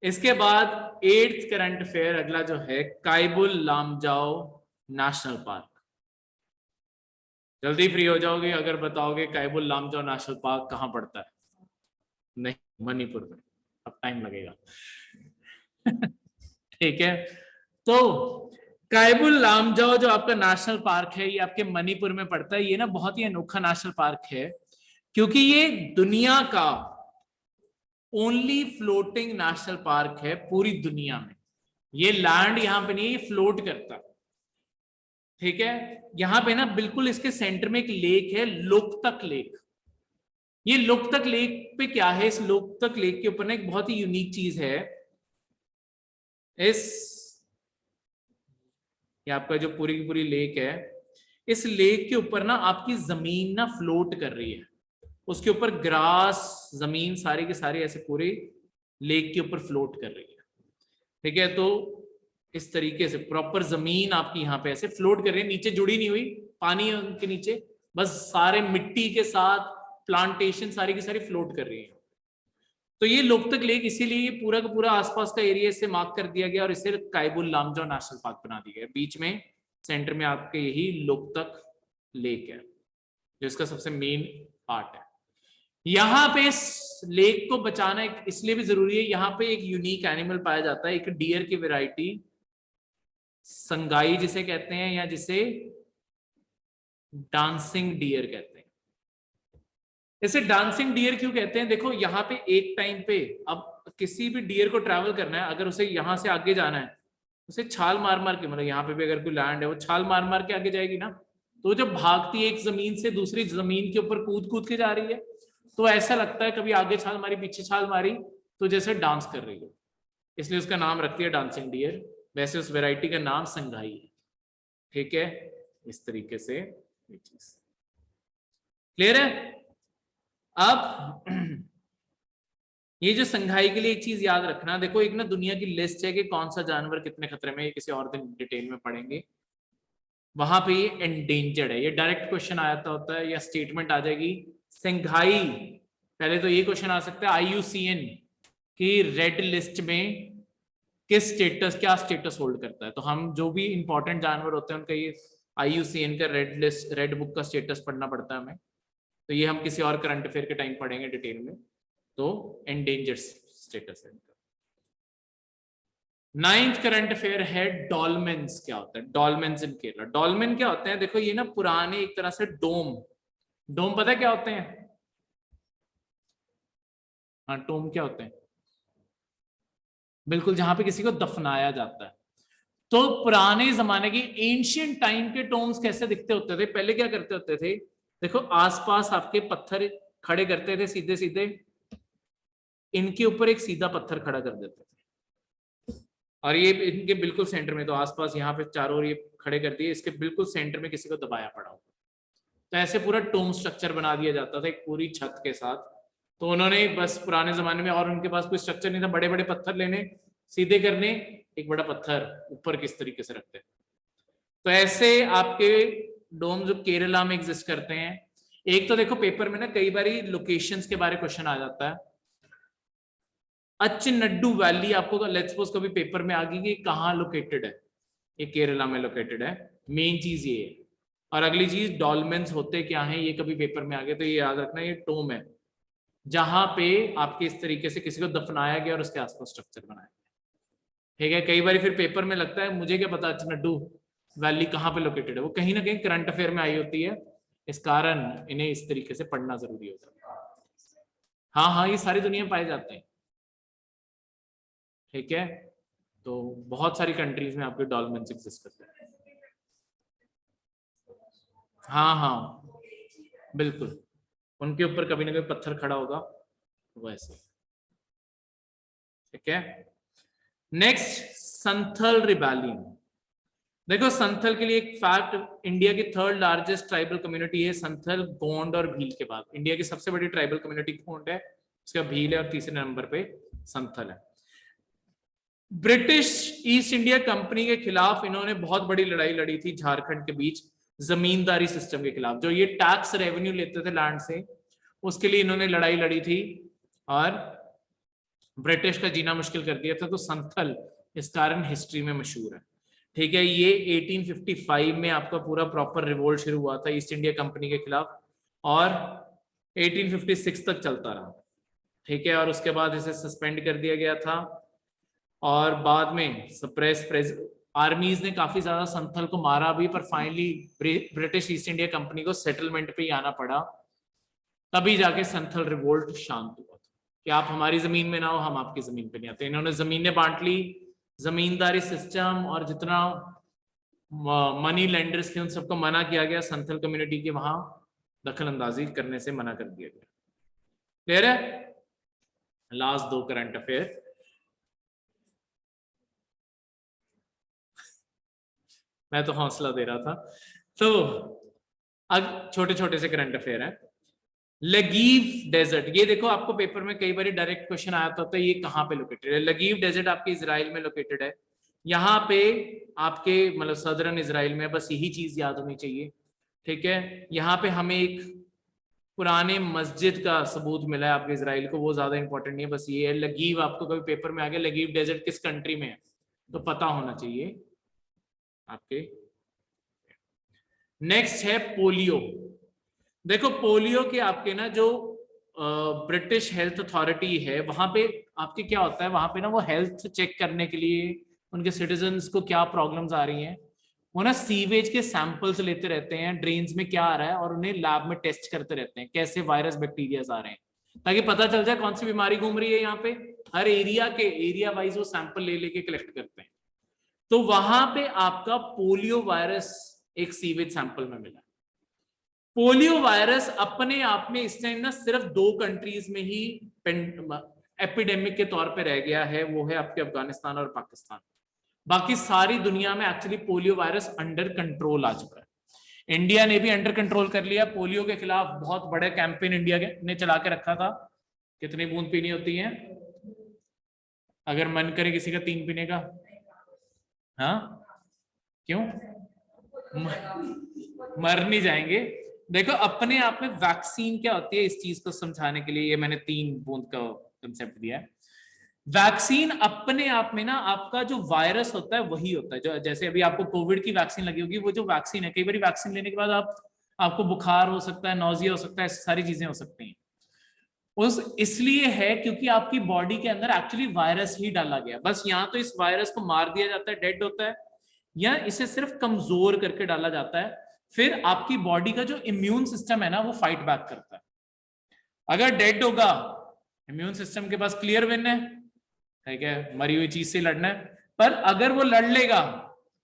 इसके बाद 8th करंट अफेयर अगला जो है, कायबुल लामजाओ नेशनल पार्क। जल्दी फ्री हो जाओगे अगर बताओगे कायबुल लामजाओ नेशनल पार्क कहां पड़ता है। नहीं, मणिपुर में, अब टाइम लगेगा। ठीक है, तो कायबुल लामजाओ जो आपका नेशनल पार्क है, ये आपके मणिपुर में पड़ता है। ये ना बहुत ही अनोखा नेशनल पार्क है क्योंकि ये दुनिया का ओनली फ्लोटिंग नेशनल पार्क है पूरी दुनिया में। ये लैंड यहां पे नहीं, ये फ्लोट करता, ठीक है। यहां पे ना बिल्कुल इसके सेंटर में एक लेक है, लोकतक लेक। ये लोकतक लेक पे क्या है, इस लोकतक लेक के ऊपर ना एक बहुत ही यूनिक चीज है। ये आपका जो पूरी की पूरी लेक है, इस लेक के ऊपर ना आपकी जमीन ना फ्लोट कर रही है। उसके ऊपर ग्रास, जमीन सारी के सारी ऐसे पूरे लेक के ऊपर फ्लोट कर रही है, ठीक है। तो इस तरीके से प्रॉपर जमीन आपकी यहाँ पे ऐसे फ्लोट कर रही है, नीचे जुड़ी नहीं हुई, पानी है उनके नीचे, बस सारे मिट्टी के साथ प्लांटेशन सारी की सारी फ्लोट कर रही है। तो ये लोकतक लेक इसीलिए पूरा का पूरा आसपास का एरिया इसे मार्क कर दिया गया और इसे कायबुल लामजाओ नेशनल पार्क बना दिया गया। बीच में सेंटर में आपके यही लोकतक लेक है जो इसका सबसे मेन पार्ट है। यहाँ पे इस लेक को बचाना इसलिए भी जरूरी है, यहाँ पे एक यूनिक एनिमल पाया जाता है, एक डियर की वैरायटी, संगाई जिसे कहते हैं, या जिसे डांसिंग डियर कहते हैं। इसे डांसिंग डियर क्यों कहते हैं, देखो यहाँ पे एक टाइम पे, अब किसी भी डियर को ट्रैवल करना है, अगर उसे यहाँ से आगे जाना है, उसे छाल मार मार के, मतलब यहाँ पे भी अगर कोई लैंड है, वो छाल मार मार के आगे जाएगी ना। तो जब भागती है एक जमीन से दूसरी जमीन के ऊपर कूद कूद के जा रही है, तो ऐसा लगता है कभी आगे छाल मारी पीछे छाल मारी, तो जैसे डांस कर रही हो, इसलिए उसका नाम रखती है डांसिंग डियर। वैसे उस वैरायटी का नाम संगाई है, ठीक है। इस तरीके से ये चीज क्लियर है। अब ये जो संघाई के लिए एक चीज याद रखना, देखो एक ना दुनिया की लिस्ट है कि कौन सा जानवर कितने खतरे में, ये किसी और दिन डिटेल में पढ़ेंगे। वहां पे ये एंडेंजर्ड है, ये डायरेक्ट क्वेश्चन आता होता है या स्टेटमेंट आ जाएगी संघाई। पहले तो ये क्वेश्चन आ सकता है IUCN की रेड लिस्ट में किस स्टेटस, क्या स्टेटस होल्ड करता है। तो हम जो भी इंपॉर्टेंट जानवर होते हैं उनका ये IUCN का रेड लिस्ट, रेड बुक का स्टेटस पढ़ना पड़ता है हमें। तो ये हम किसी और करंट अफेयर के टाइम पढ़ेंगे डिटेल में। तो एंडेंजर्ड स्टेटस है। 9th करंट अफेयर है डॉल्मेन्स क्या होता है, डॉल्मेन्स इन केरला। डॉल्मेन क्या होते हैं, देखो ये ना पुराने एक तरह से डोम, डोम पता है क्या होते हैं, हाँ टोम क्या होते हैं, बिल्कुल जहां पे किसी को दफनाया जाता है। तो पुराने जमाने की एंशियंट टाइम के टोम्स कैसे दिखते होते थे, पहले क्या करते होते थे, देखो आसपास आपके पत्थर खड़े करते थे सीधे सीधे, इनके ऊपर एक सीधा पत्थर खड़ा कर देते थे, और ये इनके बिल्कुल सेंटर में, तो आसपास यहाँ पे चारों ओर ये खड़े कर दिए, इसके बिल्कुल सेंटर में किसी को दबाया पड़ा हो। तो ऐसे पूरा टोम स्ट्रक्चर बना दिया जाता था एक पूरी छत के साथ। तो उन्होंने बस पुराने जमाने में, और उनके पास कोई स्ट्रक्चर नहीं था, बड़े बड़े पत्थर लेने, सीधे करने, एक बड़ा पत्थर ऊपर किस तरीके से रखते। तो ऐसे आपके डोम जो केरला में एग्जिस्ट करते हैं। एक तो देखो पेपर में ना कई बार लोकेशंस के बारे में क्वेश्चन आ जाता है। अच्चनड्डू वैली आपको लेट्स सपोज कभी पेपर में आ गई कि कहाँ लोकेटेड है, ये केरला में लोकेटेड है, मेन चीज ये है। और अगली चीज डॉल्मेन्स होते क्या हैं, ये कभी पेपर में आ गए तो ये याद रखना, ये टोम है जहां पे आपके इस तरीके से किसी को दफनाया गया और उसके आसपास स्ट्रक्चर बनाया गया, ठीक है। कई बार फिर पेपर में लगता है मुझे क्या पता अच्चनड्डू वैली कहाँ पे लोकेटेड है, वो कहीं ना कहीं करंट अफेयर में आई होती है, इस कारण इन्हें इस तरीके से पढ़ना जरूरी होता है। हाँ हाँ, ये सारी दुनिया में पाए जाते हैं, ठीक है। तो बहुत सारी कंट्रीज में आपके डॉल्मेंस एग्जिस्ट करते हैं। हाँ हाँ बिल्कुल, उनके ऊपर कभी ना कभी पत्थर खड़ा होगा वैसे, ठीक है। Next, Santhal rebellion. देखो संथल के लिए एक फैक्ट, इंडिया की थर्ड लार्जेस्ट ट्राइबल कम्युनिटी है संथल, गोंड और भील के बाद। इंडिया की सबसे बड़ी ट्राइबल कम्युनिटी गोंड है, उसका भील है और तीसरे नंबर पे संथल है। ब्रिटिश ईस्ट इंडिया कंपनी के खिलाफ इन्होंने बहुत बड़ी लड़ाई लड़ी थी झारखंड के बीच, जमींदारी सिस्टम के खिलाफ। जो ये टैक्स रेवेन्यू लेते थे लैंड से, उसके लिए इन्होंने लड़ाई लड़ी थी और ब्रिटिश का जीना मुश्किल कर दिया था। तो संथल इस कारण हिस्ट्री में मशहूर है, ठीक है। ये 1855 में आपका पूरा प्रॉपर रिवोल्ट शुरू हुआ था ईस्ट इंडिया कंपनी के खिलाफ और 1856 तक चलता रहा, ठीक है। और उसके बाद इसे सस्पेंड कर दिया गया था और बाद में सप्रेस आर्मीज ने काफी ज्यादा संथल को मारा भी, पर finally British east India company को सेटलमेंट पे ही आना पड़ा, तभी जाके संथल रिवोल्ट शांत हुआ था कि आप हमारी जमीन में ना हो, हम आपकी जमीन पे नहीं आते। इन्होंने जमीनें बांट ली, जमींदारी सिस्टम और जितना मनी लेंडर्स थे उन सबको मना किया गया, संथल कम्युनिटी के वहां दखल अंदाजी करने से मना कर दिया गया। क्लियर है? लास्ट दो करंट अफेयर, मैं तो हौसला दे रहा था। तो अब छोटे छोटे से करंट अफेयर है। लगीव डेजर्ट, ये देखो आपको पेपर में कई बार डायरेक्ट क्वेश्चन आया था, तो ये कहाँ पे लोकेटेड है? लगीव डेजर्ट आपके इजराइल में लोकेटेड है। यहाँ पे आपके मतलब सदर्न इजराइल में, बस यही चीज याद होनी चाहिए, ठीक है। यहाँ पे हमें एक पुराने मस्जिद का सबूत मिला है आपके इजराइल को, वो ज्यादा इंपॉर्टेंट नहीं है, बस ये है। लगीव आपको कभी पेपर में आ गया लगीव डेजर्ट किस कंट्री में है, तो पता होना चाहिए आपके। नेक्स्ट है पोलियो। देखो पोलियो के आपके ना जो ब्रिटिश हेल्थ अथॉरिटी है, वहां पे आपके क्या होता है, वहां पे ना वो हेल्थ चेक करने के लिए उनके सिटीजन्स को क्या प्रॉब्लम्स आ रही हैं, वो ना सीवेज के सैंपल्स लेते रहते हैं, ड्रेन्स में क्या आ रहा है, और उन्हें लैब में टेस्ट करते रहते हैं कैसे वायरस बैक्टीरिया आ रहे हैं, ताकि पता चल जाए कौन सी बीमारी घूम रही है यहाँ पे। हर एरिया वाइज वो सैंपल ले लेके कलेक्ट करते हैं। तो वहां पे आपका पोलियो वायरस एक सीवेज सैंपल में मिला। पोलियो वायरस अपने आप में इस टाइम ना सिर्फ 2 कंट्रीज में ही एपिडेमिक के तौर पे रह गया है, वो है आपके अफगानिस्तान और पाकिस्तान। बाकी सारी दुनिया में actually polio virus under control आ चुका है। इंडिया ने भी अंडर कंट्रोल कर लिया, पोलियो के खिलाफ बहुत बड़ा कैंपेन इंडिया ने चला के रखा था। कितनी बूंद पीनी होती है अगर मन करे किसी का 3 पीने का? हाँ क्यों? मर नहीं जाएंगे। देखो अपने आप में वैक्सीन क्या होती है, इस चीज को समझाने के लिए ये मैंने 3 बूंद का कंसेप्ट दिया है। वैक्सीन अपने आप में ना आपका जो वायरस होता है वही होता है, जो जैसे अभी आपको कोविड की वैक्सीन लगी होगी, वो जो वैक्सीन है, कई बार वैक्सीन लेने के बाद आपको बुखार हो सकता है, नौजिया हो सकता है, सारी चीजें हो सकती हैं। उस इसलिए है क्योंकि आपकी बॉडी के अंदर एक्चुअली वायरस ही डाला गया, बस यहाँ तो इस वायरस को मार दिया जाता है, डेड होता है, या इसे सिर्फ कमजोर करके डाला जाता है। फिर आपकी बॉडी का जो इम्यून सिस्टम है ना वो फाइट बैक करता है। अगर डेड होगा, इम्यून सिस्टम के पास क्लियर विन है, ठीक है, मरी हुई चीज से लड़ना है। पर अगर वो लड़ लेगा,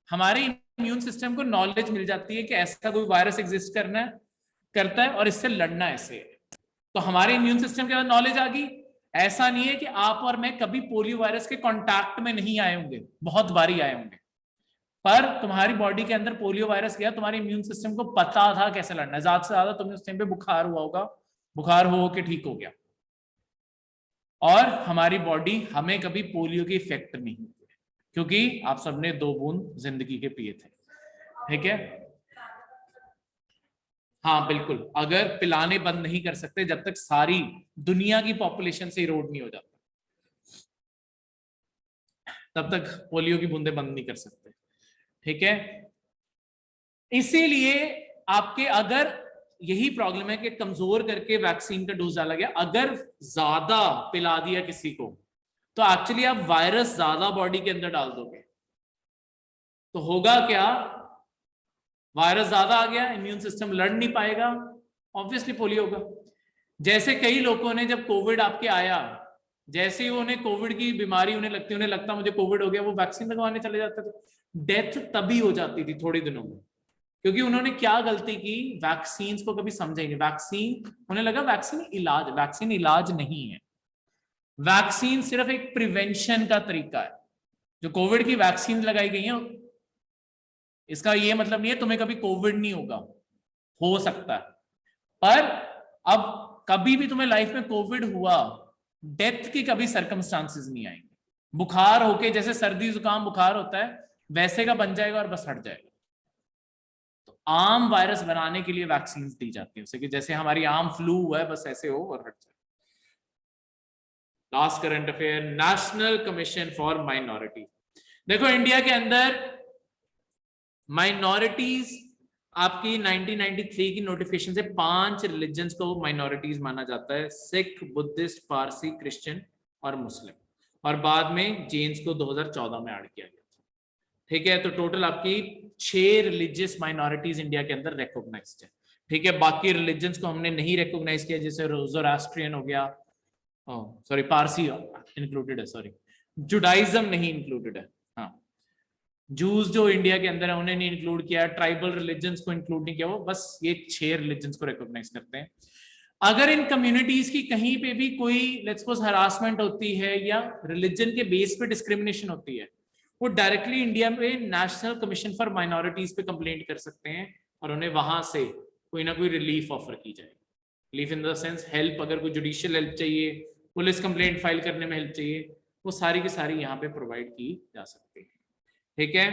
हमारे इम्यून सिस्टम को नॉलेज मिल जाती है कि ऐसा कोई वायरस एग्जिस्ट करता है और इससे लड़ना ऐसे, तो हमारे इम्यून सिस्टम के बाद नॉलेज आ गई। ऐसा नहीं है कि आप और मैं कभी पोलियो वायरस के कांटेक्ट में नहीं आए होंगे, बहुत बारी आए होंगे, पर तुम्हारी बॉडी के अंदर पोलियो वायरस गया, तुम्हारे इम्यून सिस्टम को पता था कैसे लड़ना है। ज्यादा से ज्यादा तुम्हें उस टाइम पे बुखार हुआ होगा, बुखार हो के ठीक हो गया, और हमारी बॉडी हमें कभी पोलियो की इफेक्ट नहीं हुई क्योंकि आप सबने 2 बूंद जिंदगी के पिए थे, ठीक है। हाँ बिल्कुल, अगर पिलाने बंद नहीं कर सकते जब तक सारी दुनिया की पॉपुलेशन से इरोड नहीं हो जाता, तब तक पोलियो की बूंदे बंद नहीं कर सकते, ठीक है। इसीलिए आपके अगर यही प्रॉब्लम है कि कमजोर करके वैक्सीन का डोज डाला गया, अगर ज्यादा पिला दिया किसी को तो एक्चुअली आप वायरस ज्यादा बॉडी के अंदर डाल दोगे, तो होगा क्या, वायरस ज्यादा आ गया, इम्यून सिस्टम लड़ नहीं पाएगा, ऑब्वियसली पोलियो होगा। जैसे कई लोगों ने जब कोविड आपके आया, जैसे ही उन्हें कोविड की बीमारी उन्हें लगता मुझे कोविड हो गया, वो वैक्सीन लगवाने चले जाते थे, डेथ तभी हो जाती थी थोड़े दिनों में। क्योंकि उन्होंने क्या गलती की, वैक्सीन को कभी समझे नहीं। वैक्सीन, उन्हें लगा वैक्सीन इलाज नहीं है। वैक्सीन सिर्फ एक प्रिवेंशन का तरीका है। जो कोविड की वैक्सीन लगाई गई है, इसका ये मतलब नहीं है तुम्हें कभी कोविड नहीं होगा, हो सकता है, पर अब कभी भी तुम्हें लाइफ में कोविड हुआ, डेथ की कभी सर्कमस्टांसेस नहीं आएंगे। बुखार होके, जैसे सर्दी जुकाम बुखार होता है, वैसे का बन जाएगा और बस हट जाएगा। तो आम वायरस बनाने के लिए वैक्सीन दी जाती है उसे, कि जैसे हमारी आम फ्लू हुआ है, बस ऐसे हो और हट जाए। Last current affair, national commission for minority. देखो इंडिया के अंदर माइनॉरिटीज आपकी 1993 की नोटिफिकेशन से 5 रिलीजन्स को माइनॉरिटीज माना जाता है, सिख, बुद्धिस्ट, पारसी, क्रिश्चियन और मुस्लिम, और बाद में जैन्स को 2014 में ऐड किया गया था। ठीक है, तो टोटल आपकी 6 रिलीजियस माइनॉरिटीज इंडिया के अंदर रिकॉग्नाइज्ड है। ठीक है, बाकी रिलीजन्स को हमने नहीं रिकॉग्नाइज किया, जैसे ज़ोरास्ट्रियन हो गया, सॉरी पारसी इंक्लूडेड है, सॉरी जुडाइज्म नहीं इंक्लूडेड है, हाँ जूस जो इंडिया के अंदर है उन्हें नहीं इंक्लूड किया, ट्राइबल रिलीजन्स को इंक्लूड नहीं किया, वो बस ये 6 रिलीजन्स को रिकॉग्नाइज करते हैं। अगर इन कम्युनिटीज की कहीं पे भी कोई लेट्स सपोज हरासमेंट होती है या रिलीजन के बेस पे डिस्क्रिमिनेशन होती है, वो डायरेक्टली इंडिया में नेशनल कमीशन फॉर माइनॉरिटीज पे कंप्लेंट कर सकते हैं, और उन्हें वहां से कोई ना कोई रिलीफ ऑफर की जाएगी। Relief in the sense help, अगर कोई जुडिशियल हेल्प चाहिए, पुलिस कंप्लेंट फाइल करने में हेल्प चाहिए, वो सारी की सारी यहाँ पे प्रोवाइड की जा सकती है। ठीक है,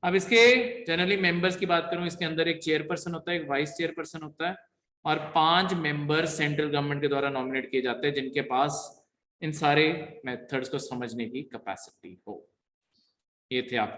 अब इसके जनरली मेंबर्स की बात करूं, इसके अंदर एक चेयरपर्सन होता है, एक वाइस चेयरपर्सन होता है, और 5 मेंबर्स सेंट्रल गवर्नमेंट के द्वारा नॉमिनेट किए जाते हैं, जिनके पास इन सारे मेथड्स को समझने की कैपेसिटी हो। ये थे आप